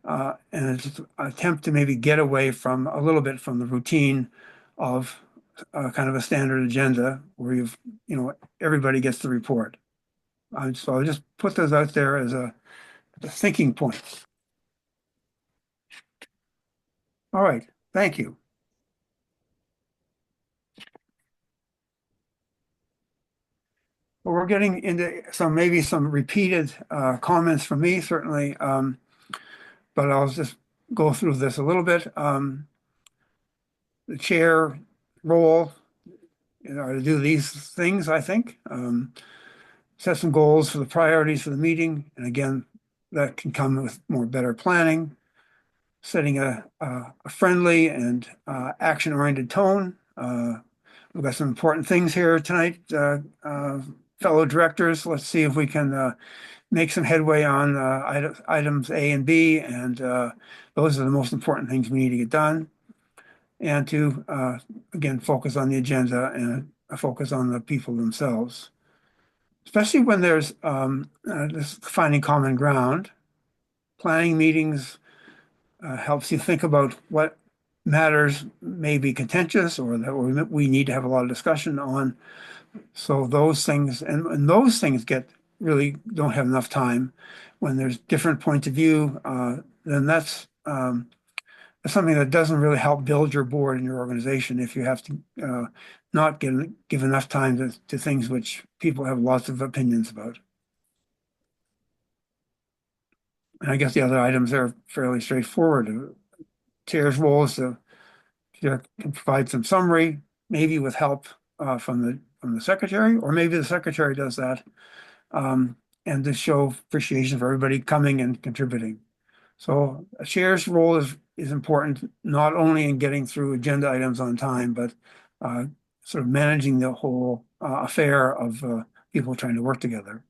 And it's an attempt to maybe get away from a little bit from the routine of kind of a standard agenda where everybody gets the report. So I'll just put those out there as a thinking point. All right, thank you. Well, we're getting into maybe some repeated comments from me, certainly, but I'll just go through this a little bit. The chair role, to do these things, I think. Set some goals for the priorities for the meeting. And again, that can come with better planning, setting a friendly and action-oriented tone. We've got some important things here tonight, fellow directors. Let's see if we can make some headway on items A and B, and those are the most important things we need to get done. And to, again, focus on the agenda and focus on the people themselves, especially when there's this finding common ground. Planning meetings helps you think about what matters may be contentious or that we need to have a lot of discussion on. So those things, and those things don't have enough time when there's different points of view, then that's something that doesn't really help build your board and your organization if you have to not give enough time to things which people have lots of opinions about. And I guess the other items are fairly straightforward. Chair's role is to can provide some summary, maybe with help from the secretary, or maybe the secretary does that, and to show appreciation for everybody coming and contributing. So a chair's role is important, not only in getting through agenda items on time, but sort of managing the whole affair of people trying to work together.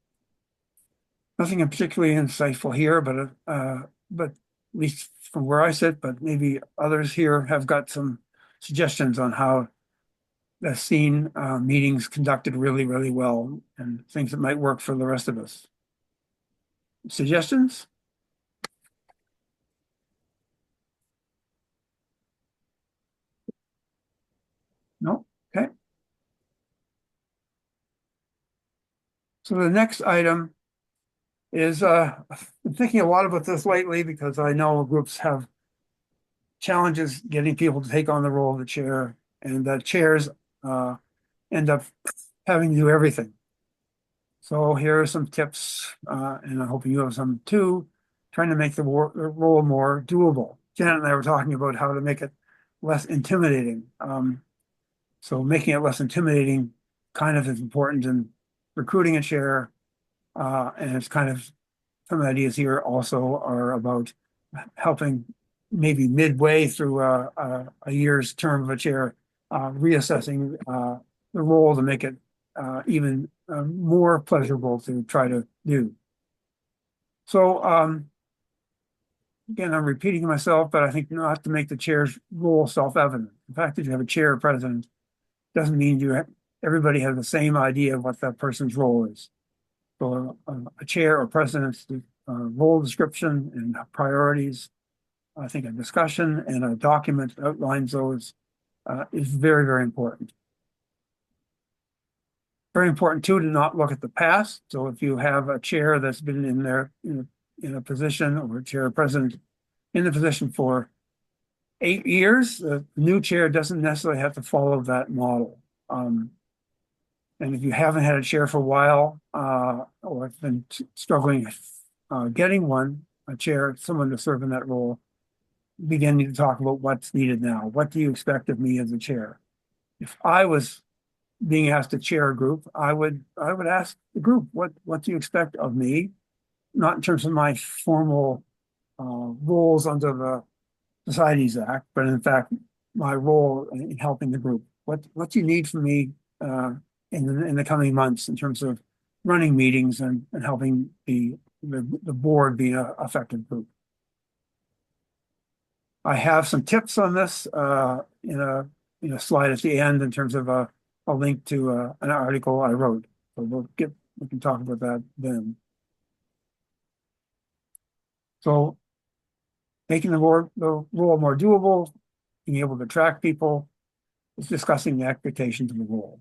Nothing particularly insightful here, but least from where I sit, but maybe others here have got some suggestions on how they've seen meetings conducted really, really well and things that might work for the rest of us. Suggestions? No? Okay. So the next item is I've been thinking a lot about this lately because I know groups have challenges getting people to take on the role of the chair, and that chairs end up having to do everything. So here are some tips, and I'm hoping you have some too, trying to make the role more doable. Janet and I were talking about how to make it less intimidating. So making it less intimidating kind of is important in recruiting a chair, and it's kind of some ideas here also are about helping maybe midway through a year's term of a chair, reassessing the role to make it even more pleasurable to try to do. So again, I'm repeating myself, but I think not to make the chair's role self-evident. The fact that you have a chair or president doesn't mean everybody has the same idea of what that person's role is. So a chair or president's role description and priorities, I think a discussion and a document that outlines those is very, very important. Very important too to not look at the past. So if you have a chair that's been in there in a position, or a chair or president in the position for 8 years, the new chair doesn't necessarily have to follow that model. And if you haven't had a chair for a while, or have been struggling getting a chair, someone to serve in that role, beginning to talk about what's needed now. What do you expect of me as a chair? If I was being asked to chair a group, I would ask the group, what do you expect of me? Not in terms of my formal roles under the Societies Act, but in fact, my role in helping the group. What do you need from me in the coming months in terms of running meetings and helping the board be an effective group? I have some tips on this in a slide at the end in terms of a link to an article I wrote. So we can talk about that then. So making the role more doable, being able to attract people, is discussing the expectations of the role.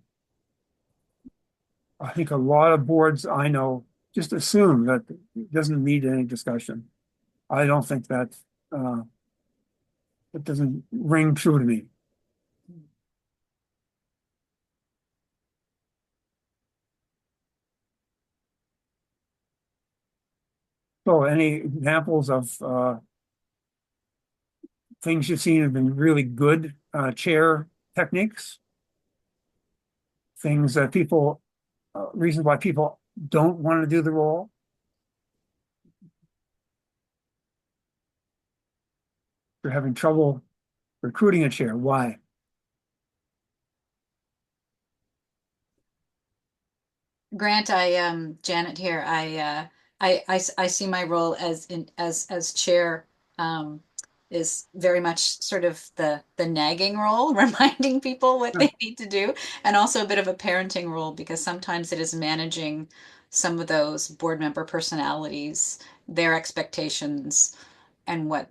I think a lot of boards I know just assume that it doesn't need any discussion. I don't think that it doesn't ring true to me. So any examples of things you've seen have been really good chair techniques? Things that reasons why people don't want to do the role? They're having trouble recruiting a chair. Why? Grant, Janet here. I see my role as chair is very much sort of the nagging role, reminding people what they need to do, and also a bit of a parenting role because sometimes it is managing some of those board member personalities, their expectations, and what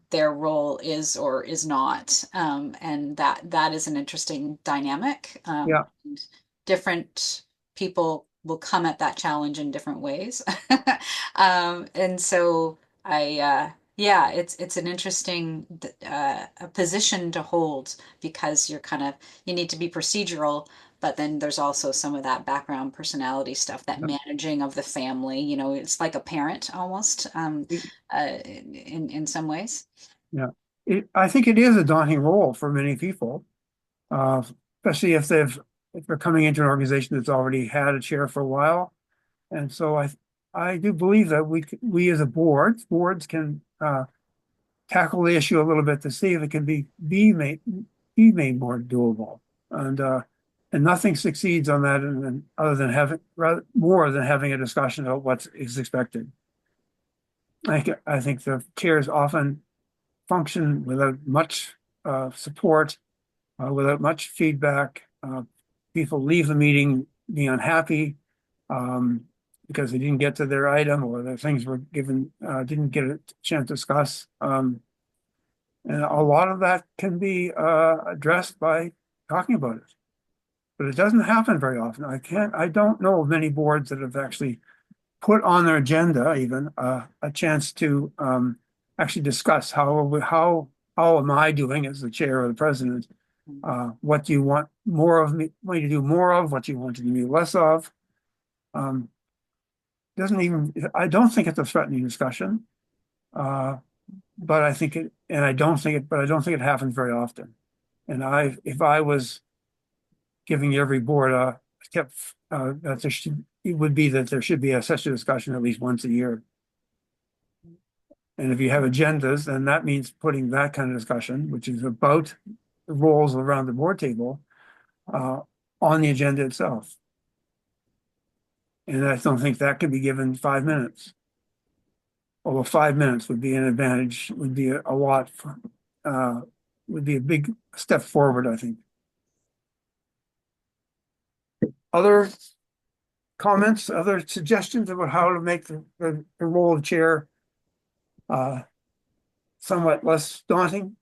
their role is or is not. And that is an interesting dynamic. Yeah. And different people will come at that challenge in different ways. And so yeah, it's an interesting a position to hold because you need to be procedural, but then there's also some of that background personality stuff, that managing of the family. It's like a parent almost, in some ways. Yeah. I think it is a daunting role for many people, uh, especially if they're coming into an organization that's already had a chair for a while. And so I do believe that we as a boards can tackle the issue a little bit to see if it can be made more doable. And nothing succeeds on that other than more than having a discussion about what is expected. I think the chairs often function without much support, without much feedback. People leave the meeting being unhappy um, because they didn't get to their item or the things were given didn't get a chance to discuss. And a lot of that can be addressed by talking about it. But it doesn't happen very often. I don't know of many boards that have actually put on their agenda even a chance to actually discuss how am I doing as the chair or the president? What do you want more of me, want to do more of? What do you want to do less of? Um, doesn't even, I don't think it's a threatening discussion. But I think it, and I don't think it, but I don't think it happens very often. And if I was giving every board a tip, that there should, it would be that there should be such a discussion at least once a year. And if you have agendas, then that means putting that kind of discussion, which is about the roles around the board table, uh, on the agenda itself. And I don't think that could be given 5 minutes. Although 5 minutes would be an advantage, would be a lot, uh, would be a big step forward, I think. Other comments, other suggestions about how to make the role of chair somewhat less daunting?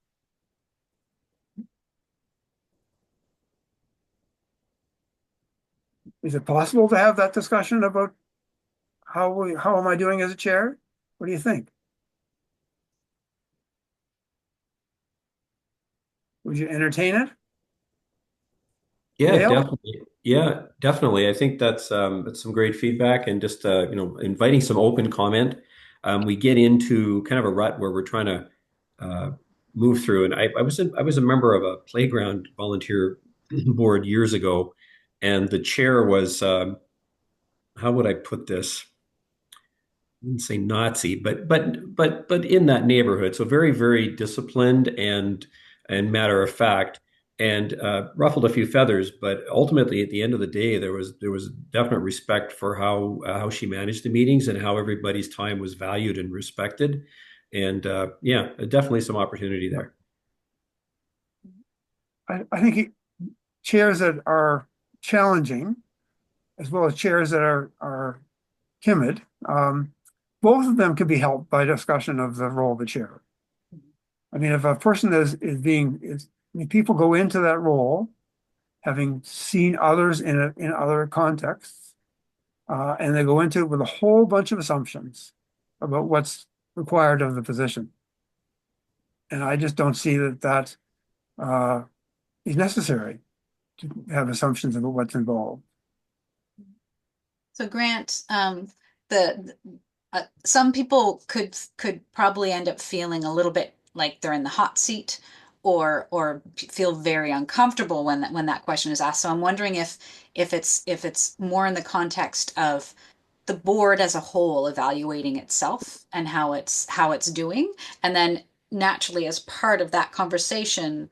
Is it possible to have that discussion about how am I doing as a chair? What do you think? Would you entertain it? Yeah, Dale? definitely. Yeah, definitely. I think that's some great feedback and just inviting some open comment. We get into kind of a rut where we're trying to uh, move through. And I was a member of a playground volunteer board years ago, and the chair was how would I put this? Wouldn't say Nazi, but in that neighborhood. So very, very disciplined and matter of fact, and ruffled a few feathers. But ultimately, at the end of the day, there was definite respect for how she managed the meetings and how everybody's time was valued and respected. And yeah, definitely some opportunity there. I think chairs that are challenging, as well as chairs that are timid, both of them can be helped by discussion of the role of the chair. I mean, if a person I mean, people go into that role having seen others in other contexts, and they go into it with a whole bunch of assumptions about what's required of the position. And I just don't see that uh, is necessary to have assumptions about what's involved. So Grant, some people could probably end up feeling a little bit like they're in the hot seat, or feel very uncomfortable when that question is asked. So I'm wondering if it's more in the context of the board as a whole evaluating itself and how it's doing, and then naturally as part of that conversation,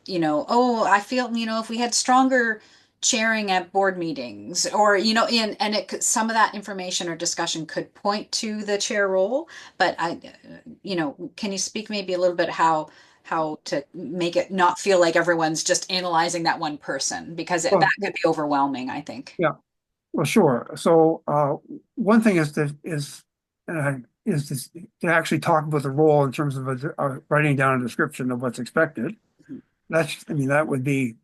oh, I feel, if we had stronger chairing at board meetings, or, and some of that information or discussion could point to the chair role. But can you speak maybe a little bit how to make it not feel like everyone's just analyzing that one person, because that Well, could be overwhelming, I think. yeah, well, sure. So one thing is to actually talk about the role in terms of writing down a description of what's expected. I mean, that would be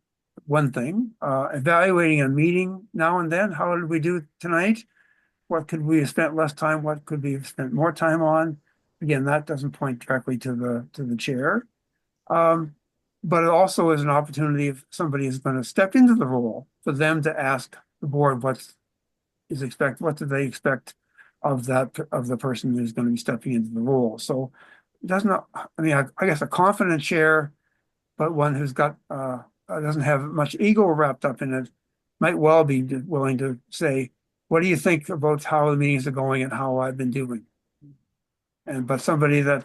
one thing. Evaluating a meeting now and then. How did we do tonight? What could we have spent less time? What could we have spent more time on? Again, that doesn't point directly to the chair. Um, but it also is an opportunity if somebody is going to step into the role for them to ask the board what do they expect of the person who's going to be stepping into the role. So it doesn't, I mean, I guess a confident chair, but one who's got doesn't have much ego wrapped up in it, might well be willing to say, what do you think about how the meetings are going and how I've been doing? But somebody that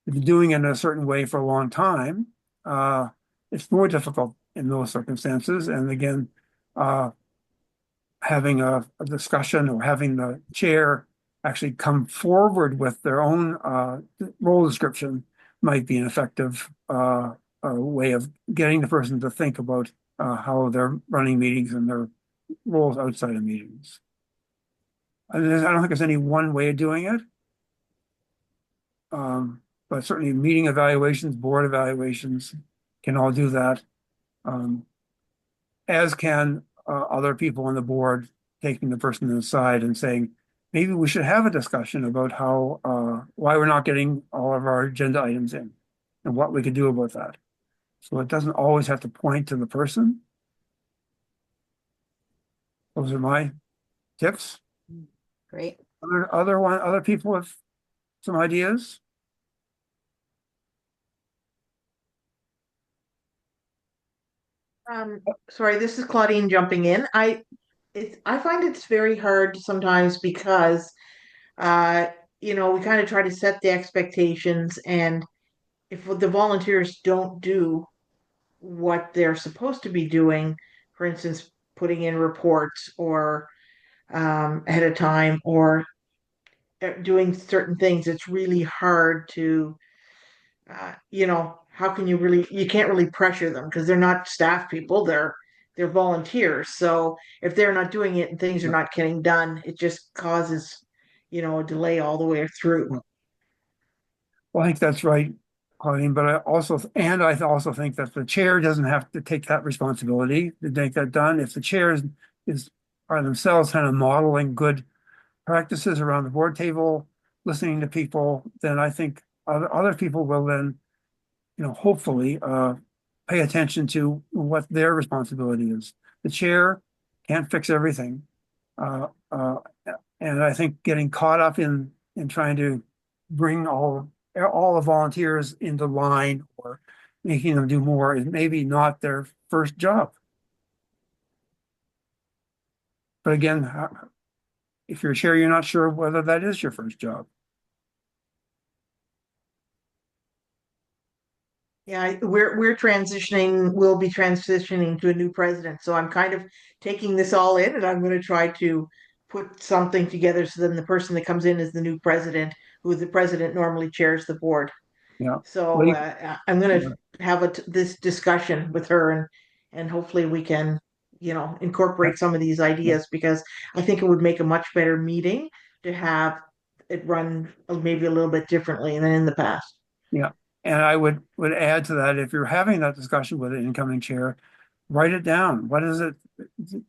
has been doing it in a certain way for a long time, uh, it's more difficult in those circumstances. And again, having a discussion or having the chair actually come forward with their own role description might be an effective way of getting the person to think about how they're running meetings and their roles outside of meetings. I don't think there's any one way of doing it. But certainly meeting evaluations, board evaluations can all do that. As can other people on the board taking the person aside and saying, maybe we should have a discussion about why we're not getting all of our agenda items in and what we could do about that. So it doesn't always have to point to the person. Those are my tips. Great. Other people have some ideas? Sorry, this is Claudine jumping in. I find it's very hard sometimes because uh, we kind of try to set the expectations, and if the volunteers don't do what they're supposed to be doing, for instance, putting in reports or ahead of time or doing certain things, it's really hard to how can you can't really pressure them because they're not staff people, they're volunteers. So if they're not doing it and things are not getting done, it just causes, a delay all the way through. Well, I think that's right, Claudine, but I also think that the chair doesn't have to take that responsibility to make that done. If the chair are themselves kind of modeling good practices around the board table, listening to people, then I think other people will then, hopefully pay attention to what their responsibility is. The chair can't fix everything. Uh, uh, and I think getting caught up in trying to bring all the volunteers into line or making them do more is maybe not their first job. But again, if you're a chair, you're not sure whether that is your first job. Yeah, we'll be transitioning to a new president. So I'm kind of taking this all in and I'm going to try to put something together so then the person that comes in is the new president, who the president normally chairs the board. Yeah. So Well, I'm going to have this discussion with her and hopefully we can, incorporate some of these ideas because I think it would make a much better meeting to have it run maybe a little bit differently than in the past. yeah. And I would add to that, if you're having that discussion with the incoming chair, write it down. What is it?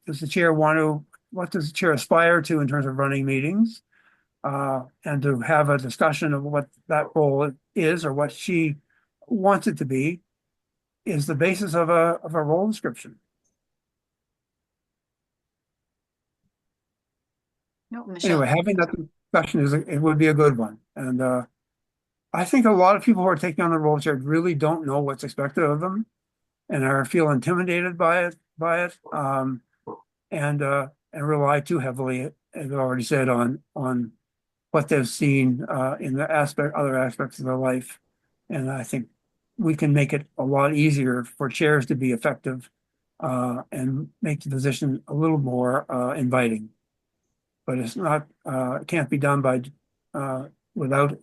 Does the chair what does the chair aspire to in terms of running meetings? And to have a discussion of what that role is or what she wants it to be is the basis of a role description. No, Michelle. Anyway, having that discussion it would be a good one. And I think a lot of people who are taking on the role of chair really don't know what's expected of them and feel intimidated by it, and rely too heavily, as I've already said, on what they've seen in the other aspects of their life. And I think we can make it a lot easier for chairs to be effective and make the position a little more inviting. But it can't be done without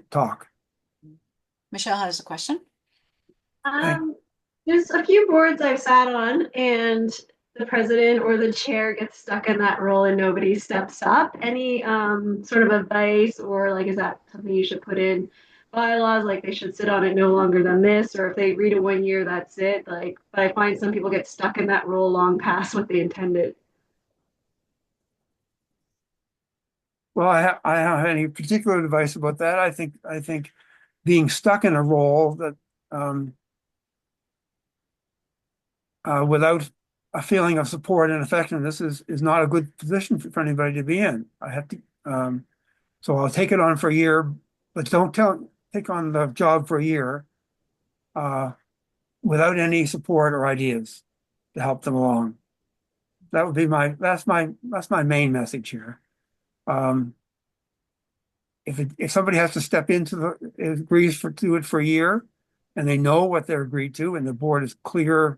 talk. Michelle has a question. There's a few boards I've sat on, and the president or the chair gets stuck in that role and nobody steps up. Any sort of advice, or like, is that something you should put in bylaws? Like, they should sit on it no longer than this, or if they read it 1 year, that's it. Like, but I find some people get stuck in that role long past what they intended. Well, I don't have any particular advice about that. I think being stuck in a role that without a feeling of support and effectiveness is not a good position for anybody to be in. I have to, so I'll take it on for a year, but don't take on the job for a year without any support or ideas to help them along. That would be that's my main message here. If somebody has to step into agrees to do it for a year, and they know what they're agreed to, and the board is clear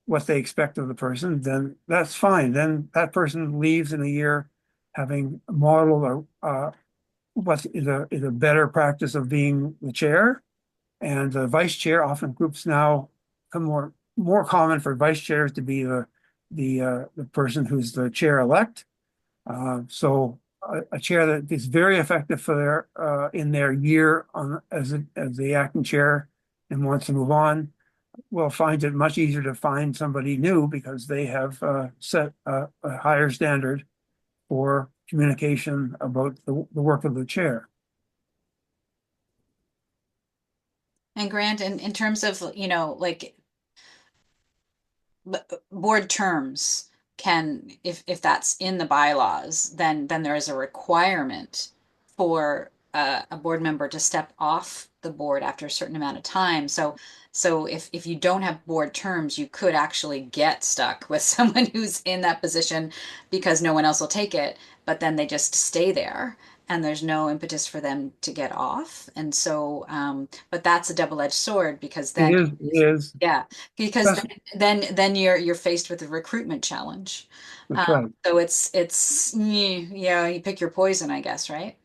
what they expect of the person, then that's fine. Then that person leaves in a year having a model or what is a better practice of being the chair. And the vice chair, often groups now become more common for vice chairs to be the person who's the chair elect. So a chair that is very effective for in their year as the acting chair and wants to move on will find it much easier to find somebody new because they have set a higher standard for communication about the work of the chair. And Grant, in terms of, like board terms, can, if that's in the bylaws, then there is a requirement for a board member to step off the board after a certain amount of time. So if you don't have board terms, you could actually get stuck with someone who's in that position because no one else will take it, but then they just stay there and there's no impetus for them to get off. And so, but that's a double-edged sword because It then, is, it is. yeah, because then you're faced with a recruitment challenge. That's right. So it's yeah, you pick your poison, I guess, right?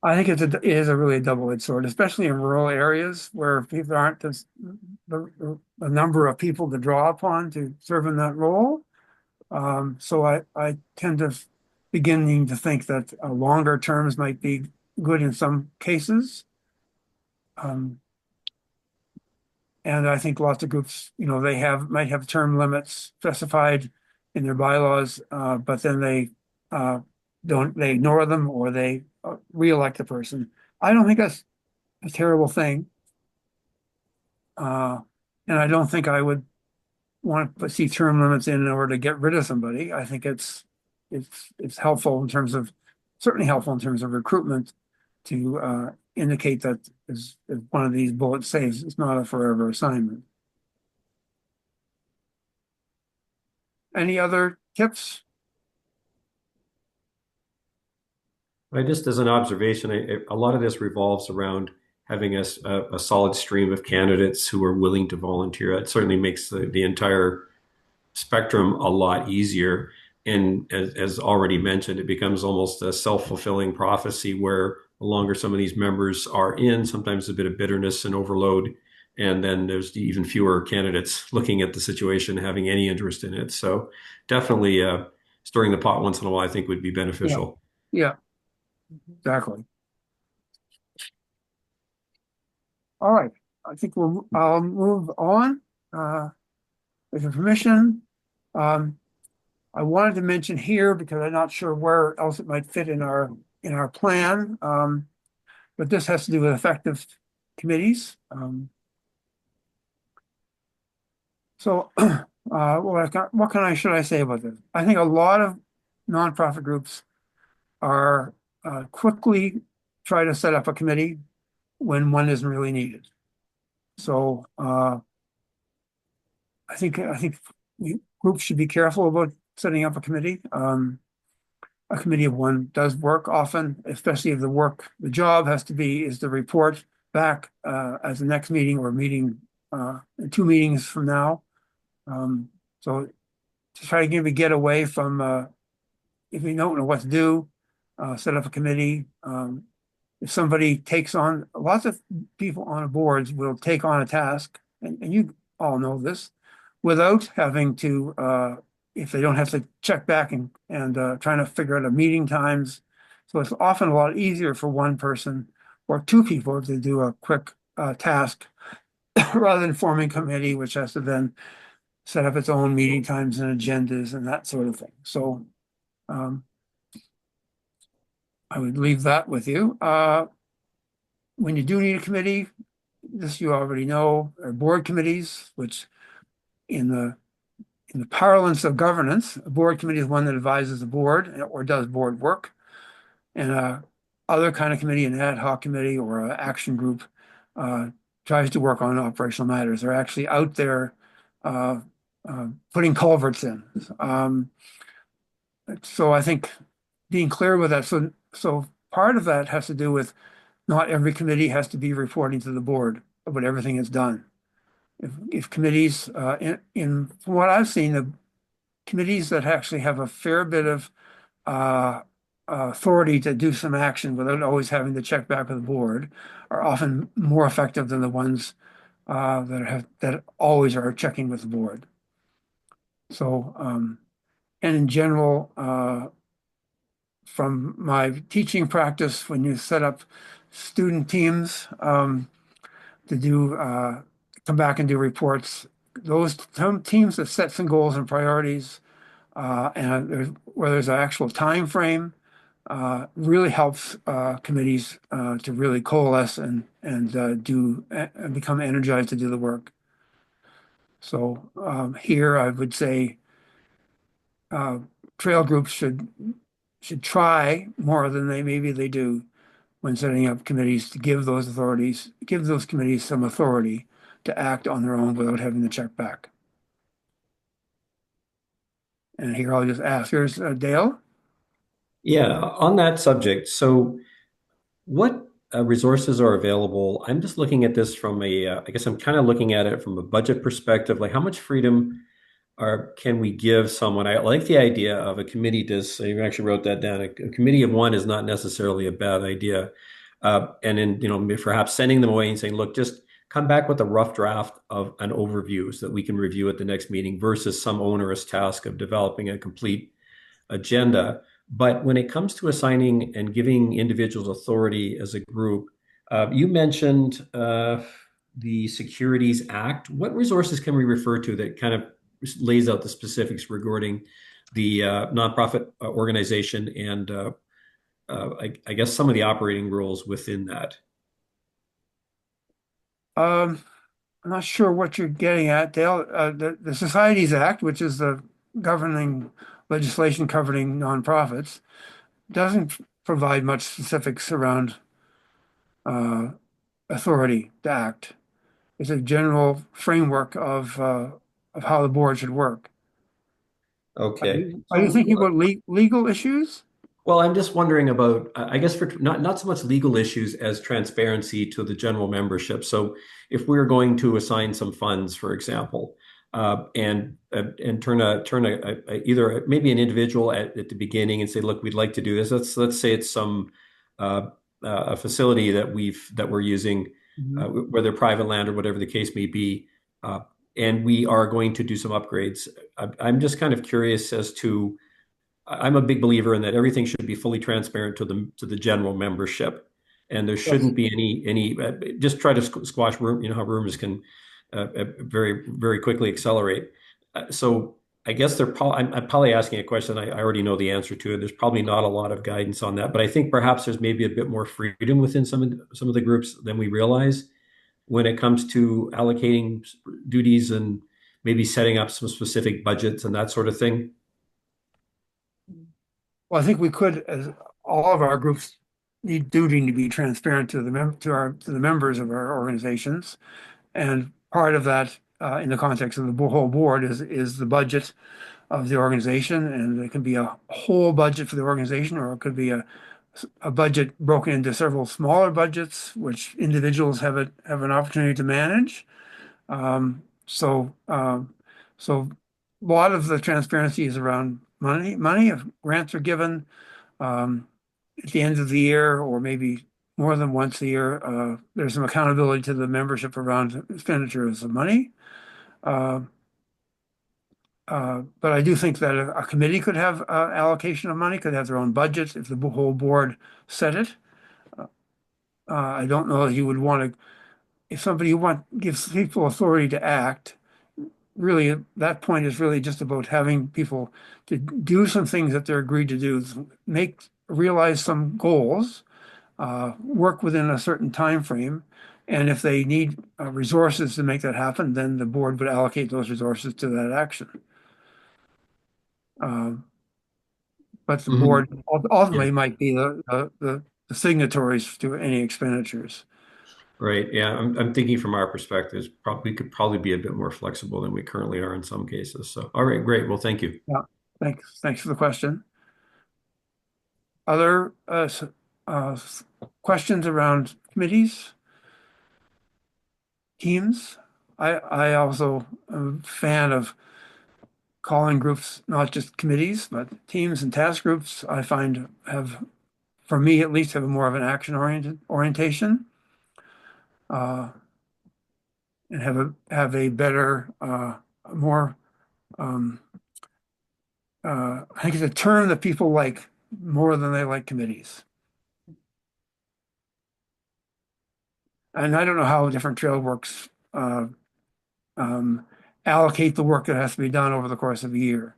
I think it is a really double-edged sword, especially in rural areas where people aren't the number of people to draw upon to serve in that role. So I tend to beginning to think that longer terms might be good in some cases. Um, and I think lots of groups, they might have term limits specified in their bylaws, but then uh, they ignore them or they re-elect the person. I don't think that's a terrible thing. Uh, and I don't think I would want to see term limits in order to get rid of somebody. I think it's helpful in terms of certainly helpful in terms of recruitment to indicate that as one of these bullets says, it's not a forever assignment. Any other tips? Just as an observation, a lot of this revolves around having a solid stream of candidates who are willing to volunteer. It certainly makes the entire spectrum a lot easier. And as already mentioned, it becomes almost a self-fulfilling prophecy where the longer some of these members are in, sometimes a bit of bitterness and overload. And then there's even fewer candidates looking at the situation, having any interest in it. So definitely stirring the pot once in a while, I think would be beneficial. Yeah, exactly. All right. I think I'll move on with your permission. I wanted to mention here because I'm not sure where else it might fit in our plan. But this has to do with effective committees. So should I say about this? I think a lot of nonprofit groups are quickly try to set up a committee when one isn't really needed. So I think groups should be careful about setting up a committee. A committee of one does work often, especially if the job has to be is to report back as the next meeting or meeting 2 meetings from now. So to try to get away from if you don't know what to do, set up a committee. If somebody takes on, lots of people on boards will take on a task, and you all know this, without having to, if they don't have to check back and trying to figure out a meeting times. So it's often a lot easier for one person or 2 people to do a quick task rather than forming a committee, which has to then set up its own meeting times and agendas and that sort of thing. So I would leave that with you. When you do need a committee, this you already know, are board committees, which in the parlance of governance, a board committee is one that advises the board or does board work. And other kind of committee, an ad hoc committee or an action group, tries to work on operational matters. They're actually out there putting culverts in. So I think being clear with that. So part of that has to do with not every committee has to be reporting to the board about everything it's done. If committees, from what I've seen, the committees that actually have a fair bit of authority to do some action without always having to check back with the board are often more effective than the ones that always are checking with the board. So, and in general, from my teaching practice, when you set up student teams to do come back and do reports, those teams that set some goals and priorities, where there's an actual time frame, really helps committees to really coalesce and do and become energized to do the work. So here I would say uh, trail groups should try more than maybe they do when setting up committees to give those committees some authority to act on their own without having to check back. And here I'll just ask, here's Dale. Yeah, on that subject, so what resources are available? I'm just looking at this from I guess I'm kind of looking at it from a budget perspective, like how much freedom can we give someone? I like the idea of a committee. So you actually wrote that down. A committee of one is not necessarily a bad idea. And then, perhaps sending them away and saying, look, just come back with a rough draft of an overview so that we can review at the next meeting versus some onerous task of developing a complete agenda. But when it comes to assigning and giving individuals authority as a group, you mentioned the Securities Act. What resources can we refer to that kind of lays out the specifics regarding the nonprofit organization and I guess some of the operating rules within that? I'm not sure what you're getting at, Dale. The Societies Act, which is the governing legislation covering nonprofits, doesn't provide much specifics around uh, authority to act. It's a general framework of how the board should work. Okay. Are you So, thinking about legal issues? well, I'm just wondering about, I guess, for not so much legal issues as transparency to the general membership. So, if we're going to assign some funds, for example, and either maybe an individual at the beginning and say, look, we'd like to do this. Let's say it's some a facility that we're using, Mhm. whether private land or whatever the case may be, uh, and we are going to do some upgrades. I'm just kind of curious as to I'm a big believer in that everything should be fully transparent to the general membership, and there Yes. shouldn't be any just try to squash room. You know how rumors can very very quickly accelerate. So I guess I'm probably asking a question I already know the answer to it. There's probably not a lot of guidance on that, but I think perhaps there's maybe a bit more freedom within some of the groups than we realize when it comes to allocating duties and maybe setting up some specific budgets and that sort of thing. Well, I think we could, as all of our groups need duty to be transparent to to the members of our organizations, and part of that, in the context of the whole board, is the budget of the organization, and it can be a whole budget for the organization, or it could be a budget broken into several smaller budgets, which individuals have an opportunity to manage. Um, so, um, so a lot of the transparency is around money. Money, if grants are given at the end of the year, or maybe more than once a year, there's some accountability to the membership around expenditures of money. Uh, but I do think that a committee could have allocation of money, could have their own budgets if the whole board set it. I don't know if you would want to, if somebody gives people authority to act, really, that point is really just about having people to do some things that they're agreed to do, realize some goals, work within a certain time frame, and if they need resources to make that happen, then the board would allocate those resources to that action. Um, but the Mhm. board ultimately might be the signatories to any expenditures. Right. Yeah. I'm thinking from our perspectives, we could probably be a bit more flexible than we currently are in some cases. So, all right, great. Well, thank you. Yeah. Thanks for the question. Other questions around committees, teams? I also am a fan of calling groups, not just committees, but teams and task groups, I find have, for me at least, have more of an action orientation. And have a better, more, um, I think it's a term that people like more than they like committees. And I don't know how different trail works um, allocate the work that has to be done over the course of a year.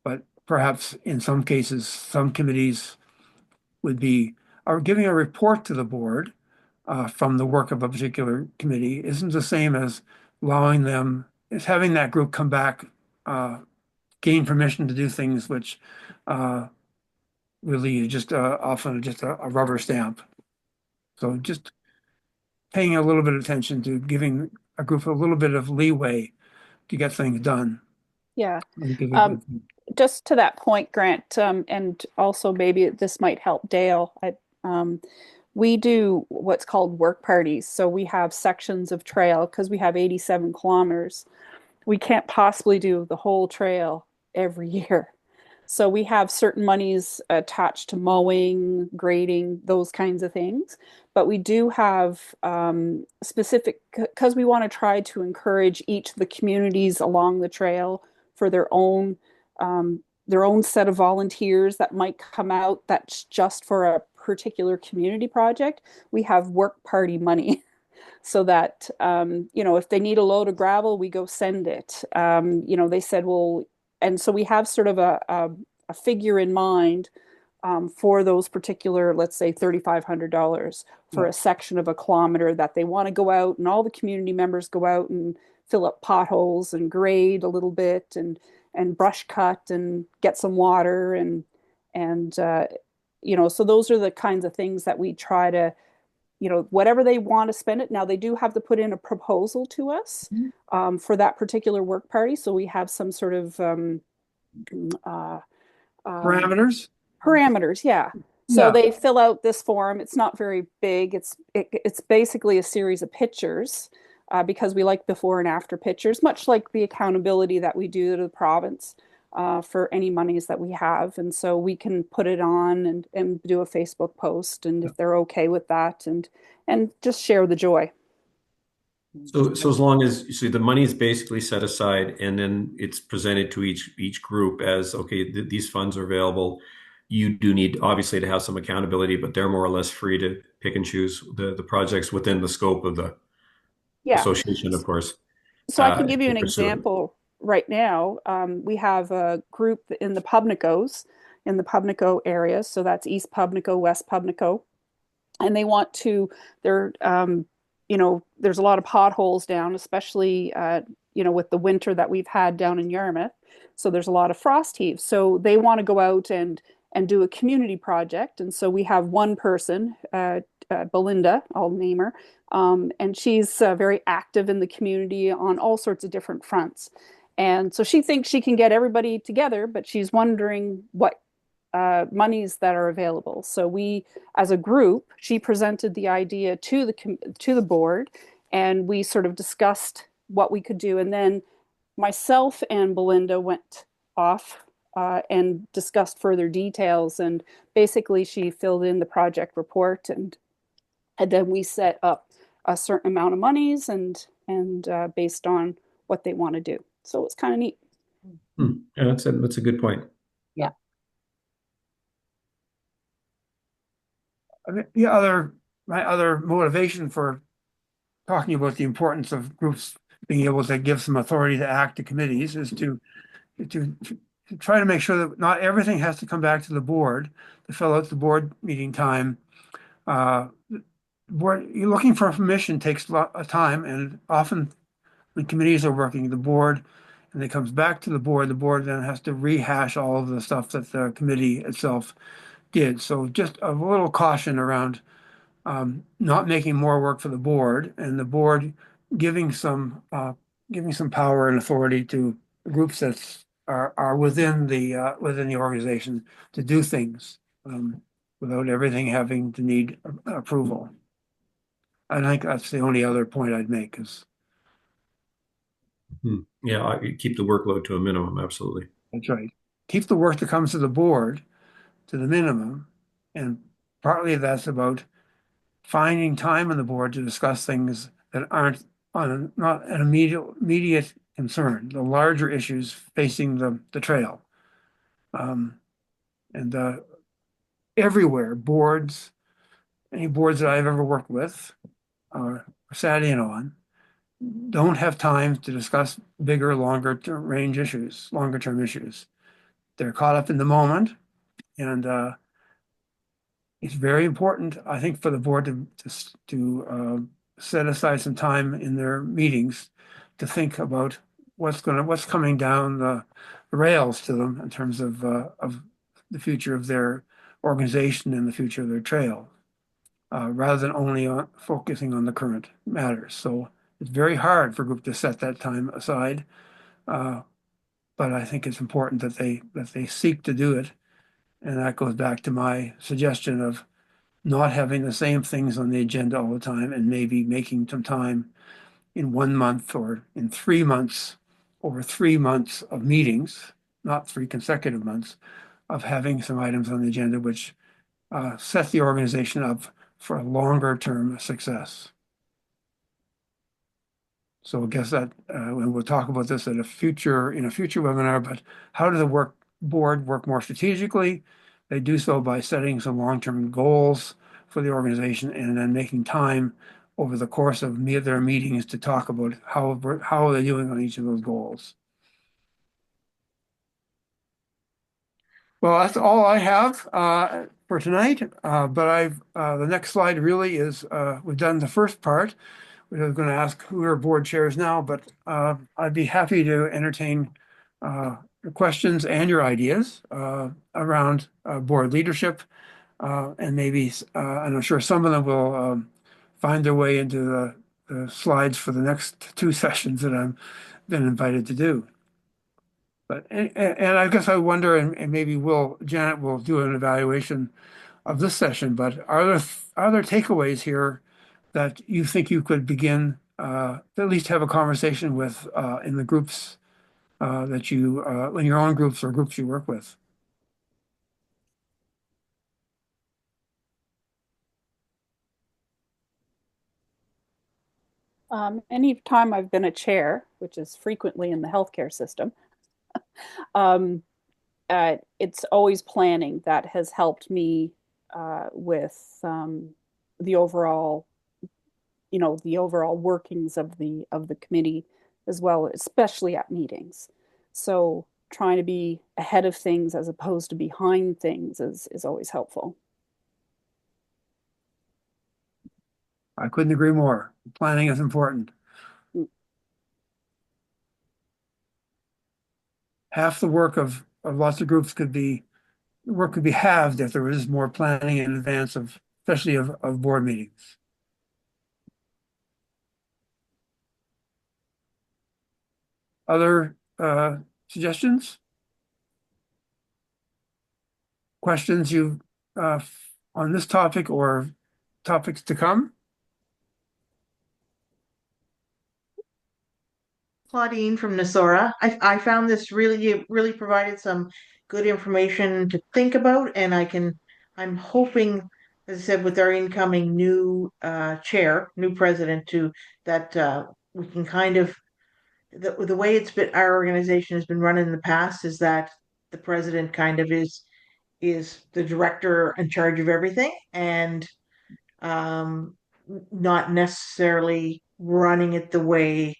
But perhaps in some cases, some committees are giving a report to the board from the work of a particular committee isn't the same as is having that group come back, gain permission to do things which really is just often just a rubber stamp. So just paying a little bit of attention to giving a group a little bit of leeway to get things done. Yeah. I think is a Um, good thing. just to that point, Grant, and also maybe this might help Dale. We do what's called work parties. So we have sections of trail because we have 87 kilometers. We can't possibly do the whole trail every year. So we have certain monies attached to mowing, grading, those kinds of things. But we do have specific, because we want to try to encourage each of the communities along the trail for their own set of volunteers that might come out that's just for a particular community project. We have work party money so that if they need a load of gravel, we go send it. They said, well, and so we have sort of a figure in mind for those particular, let's say, $3,500 for Yeah. a section of a kilometer that they want to go out, and all the community members go out and fill up potholes and grade a little bit and brush cut and get some water and so those are the kinds of things that we try to whatever they want to spend it. Now they do have to put in a proposal to us for that particular work party. So we have some sort of uh, Parameters? parameters. Yeah. So Yeah. they fill out this form. It's not very big. It's basically a series of pictures because we like before and after pictures, much like the accountability that we do to the province for any monies that we have. And so we can put it on and do a Facebook post, and if they're okay with that, and just share the joy. So as long as the money is basically set aside and then it's presented to each group as, okay, these funds are available. You do need obviously to have some accountability, but they're more or less free to pick and choose the projects within the scope of the Yeah. association, of course. So I can give you To an pursue it. example right now. We have a group in the Pubnico area. So that's East Pubnico, West Pubnico. And they want to, there's a lot of potholes down, especially, with the winter that we've had down in Yarmouth. So there's a lot of frost heaves. So they want to go out and do a community project. And so we have one person, Belinda, I'll name her, and she's very active in the community on all sorts of different fronts. And so she thinks she can get everybody together, but she's wondering what monies that are available. So we, as a group, she presented the idea to the board, and we sort of discussed what we could do. And then myself and Belinda went off and discussed further details. And basically, she filled in the project report, and then we set up a certain amount of monies and based on what they want to do. So it's kind of neat. Yeah, that's a good point. Yeah. I mean, my other motivation for talking about the importance of groups being able to give some authority to act to committees is to try to make sure that not everything has to come back to the board to fill out the board meeting time. You're looking for permission takes a lot of time, and often when committees are working, the board, and it comes back to the board then has to rehash all of the stuff that the committee itself did. So just a little caution around not making more work for the board, and the board giving some power and authority to groups that are within the organization to do things without everything having to need approval. I think that's the only other point I'd make is Yeah, keep the workload to a minimum, absolutely. That's right. Keep the work that comes to the board to the minimum. And partly that's about finding time on the board to discuss things that aren't not an immediate concern, the larger issues facing the trail. Um, and everywhere, boards, any boards that I've ever worked with or sat in on, don't have time to discuss bigger, longer range issues, longer term issues. They're caught up in the moment, and it's very important, I think, for the board to set aside some time in their meetings to think about what's coming down the rails to them in terms of the future of their organization and the future of their trail, rather than only focusing on the current matters. So it's very hard for a group to set that time aside, uh, but I think it's important that they seek to do it. And that goes back to my suggestion of not having the same things on the agenda all the time and maybe making some time in 1 month or in 3 months, over 3 months of meetings, not 3 consecutive months, of having some items on the agenda which set the organization up for a longer term success. So I guess that, and we'll talk about this in a future webinar, but how does the board work more strategically? They do so by setting some long-term goals for the organization and then making time over the course of their meetings to talk about how they're doing on each of those goals. Well, that's all I have for tonight. But the next slide really is we've done the first part. We're going to ask who are board chairs now, but I'd be happy to entertain your questions and your ideas around board leadership. And maybe, and I'm sure some of them will find their way into the slides for the next two sessions that I've been invited to do. But and I guess I wonder, and maybe Janet will do an evaluation of this session. But are there takeaways here that you think you could begin to at least have a conversation with in the groups that you in your own groups or groups you work with? Any time I've been a chair, which is frequently in the healthcare system, um, it's always planning that has helped me with the overall, the overall workings of the committee as well, especially at meetings. So trying to be ahead of things as opposed to behind things is always helpful. I couldn't agree more. Planning is important. Half the work of lots of groups could be halved if there was more planning in advance of, especially of board meetings. Other suggestions? Questions you on this topic or topics to come? Claudine from Nasora. I found this really provided some good information to think about, and I'm hoping, as I said, with our incoming new new president, that we can kind of the way our organization has been run in the past is that the president kind of is the director in charge of everything and um, not necessarily running it the way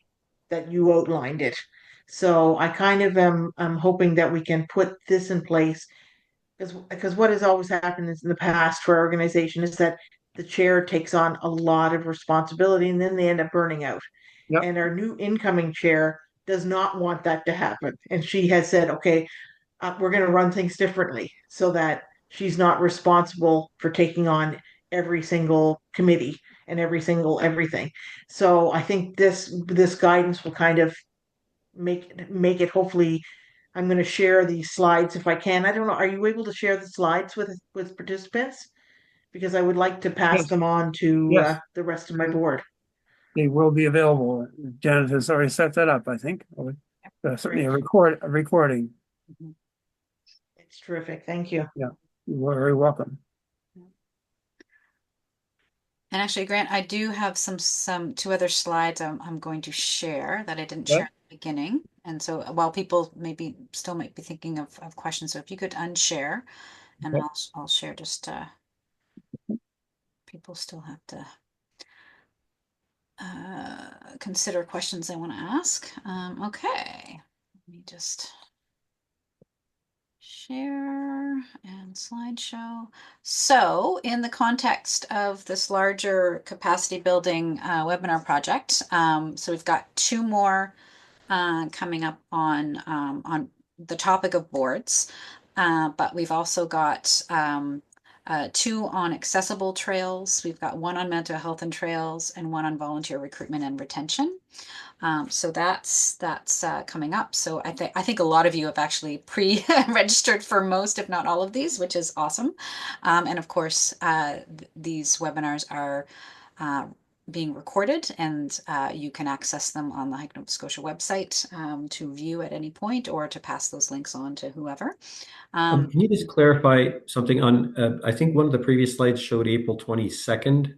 that you outlined it. So I kind of am hoping that we can put this in place because what has always happened is in the past for our organization is that the chair takes on a lot of responsibility and then they end up burning out. Yep. And our new incoming chair does not want that to happen. And she has said, okay, we're going to run things differently so that she's not responsible for taking on every single committee and every single everything. So I think this guidance will kind of make it hopefully. I'm going to share these slides if I can. I don't know. Are you able to share the slides with participants? Because I would like to pass Yes. them on to Yes. the rest of my board. They will be available. Janet has already set that up, I think. certainly a recording. It's terrific. Thank you. Yeah, you're very welcome. And actually, Grant, I do have some two other slides I'm going to share that I didn't Yeah. share at the beginning. And so while people maybe still might be thinking of questions, so if you could unshare and Okay. I'll share just people still have to consider questions they want to ask. Okay, let me just share and slideshow. So in the context of this larger capacity building webinar project, so we've got two more coming up on the topic of boards, but we've also got two on accessible trails. We've got one on mental health and trails and one on volunteer recruitment and retention. So that's coming up. So I think a lot of you have actually pre-registered for most, if not all of these, which is awesome. And of course, these webinars are being recorded, and you can access them on the Hike Nova Scotia website to view at any point or to pass those links on to whoever. Can you just clarify something on, I think one of the previous slides showed April 22nd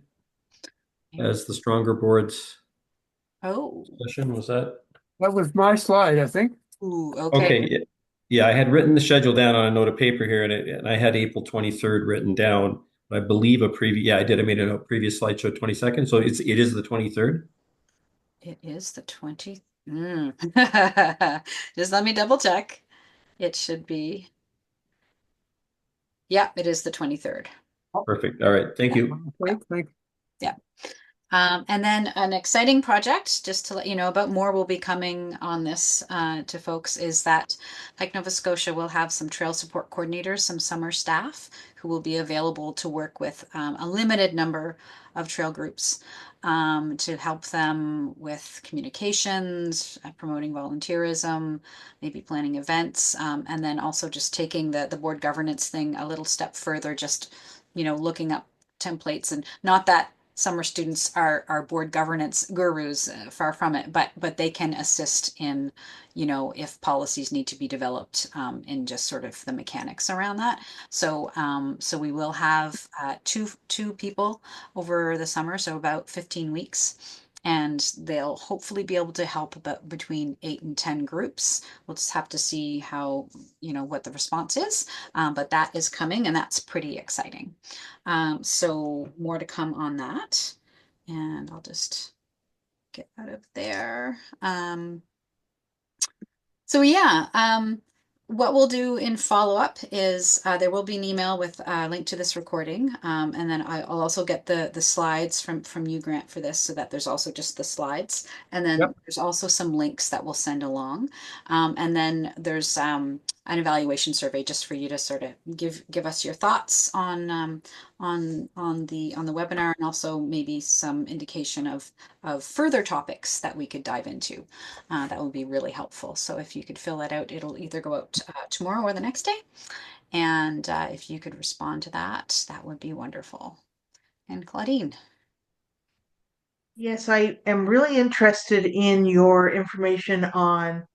as the Stronger Boards Oh, session, was that? That was my slide, I think. ooh, okay. Okay, yeah, I had written the schedule down on a note of paper here, and I had April 23rd written down. I believe I did. I made a note, previous slide showed 22nd, so it is the 23rd. It is the 20th. Just let me double check. It should be. Yeah, it is the 23rd. Perfect. All right, thank you. Okay, thank Yeah. And then an exciting project, just to let you know about, more will be coming on this to folks, is that Hike Nova Scotia will have some trail support coordinators, some summer staff who will be available to work with a limited number of trail groups to help them with communications, promoting volunteerism, maybe planning events, and then also just taking the board governance thing a little step further, just, looking up templates. And not that summer students are board governance gurus, far from it, but they can assist in, if policies need to be developed, in just sort of the mechanics around that. So we will have two people over the summer, so about 15 weeks. And they'll hopefully be able to help about between 8 and 10 groups. We'll just have to see how, what the response is. But that is coming, and that's pretty exciting. So more to come on that. And I'll just get out of there. So yeah, what we'll do in follow-up is there will be an email with a link to this recording, and then I'll also get the slides from you, Grant, for this, so that there's also just the slides, and then Yep. there's also some links that we'll send along, and then there's an evaluation survey just for you to sort of give us your thoughts on the webinar, and also maybe some indication of further topics that we could dive into. That would be really helpful. So if you could fill that out, it'll either go out tomorrow or the next day. And if you could respond to that, that would be wonderful. And Claudine. Yes, I am really interested in your information on,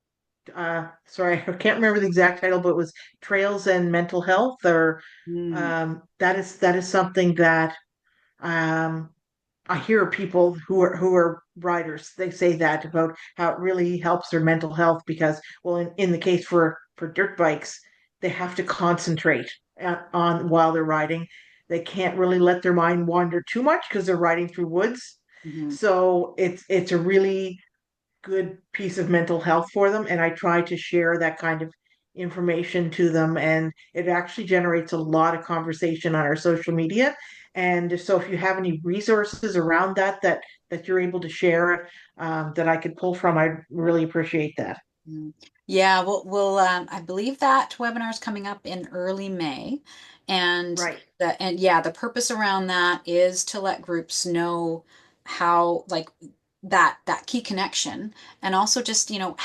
sorry, I can't remember the exact title, but it was Trails and Mental Health, or that is something that um, I hear people who are writers, they say that about how it really helps their mental health because, well, in the case for dirt bikes, they have to concentrate on while they're riding. They can't really let their mind wander too much because they're riding through woods. Mhm. So it's a really good piece of mental health for them, and I try to share that kind of information to them, and it actually generates a lot of conversation on our social media. And so if you have any resources around that you're able to share, that I could pull from, I'd really appreciate that. Mm. Yeah, we'll I believe that webinar is coming up in early May. And Right. the purpose around that is to let groups know how, like, that key connection, and also just, um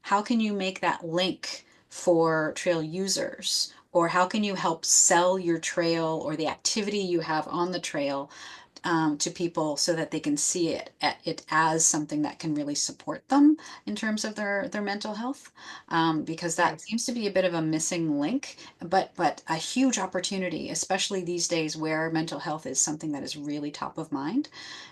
how can you make that link for trail users, or how can you help sell your trail or the activity you have on the trail to people so that they can see it as something that can really support them in terms of their mental health, because that Yes. seems to be a bit of a missing link, but a huge opportunity, especially these days where mental health is something that is really top of mind.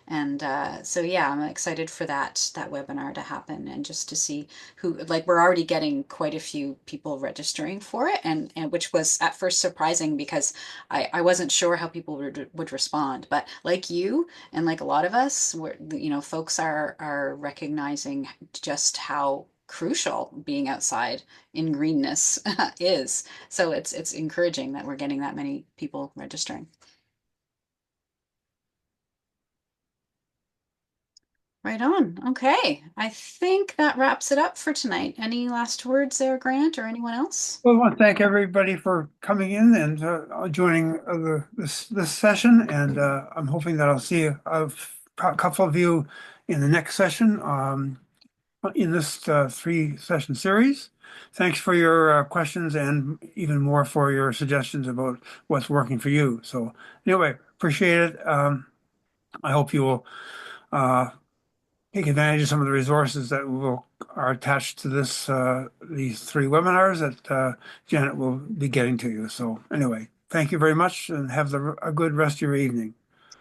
And so yeah, I'm excited for that webinar to happen and just to see who, like, we're already getting quite a few people registering for it, and which was at first surprising because I wasn't sure how people would respond. But like you and like a lot of us, folks are recognizing just how crucial being outside in greenness is. So it's encouraging that we're getting that many people registering. Right on. Okay. I think that wraps it up for tonight. Any last words there, Grant, or anyone else? Well, I want to thank everybody for coming in and joining this session, and I'm hoping that I'll see a couple of you in the next session in this three-session series. Thanks for your questions and even more for your suggestions about what's working for you. So anyway, appreciate it. I hope you will take advantage of some of the resources that are attached to these three webinars that Janet will be getting to you. So anyway, thank you very much and have a good rest of your evening.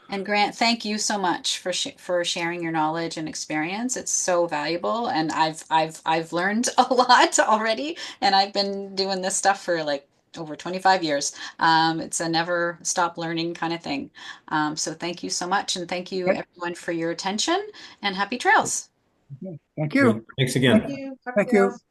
And Grant, thank you so much for sharing your knowledge and experience. It's so valuable, and I've learned a lot already. And I've been doing this stuff for like over 25 years. It's a never stop learning kind of thing. So thank you so much, and thank you Okay. everyone for your attention. And happy trails. Okay. Thank Great. you. Thanks Thank again. you. Happy Thank you. trails.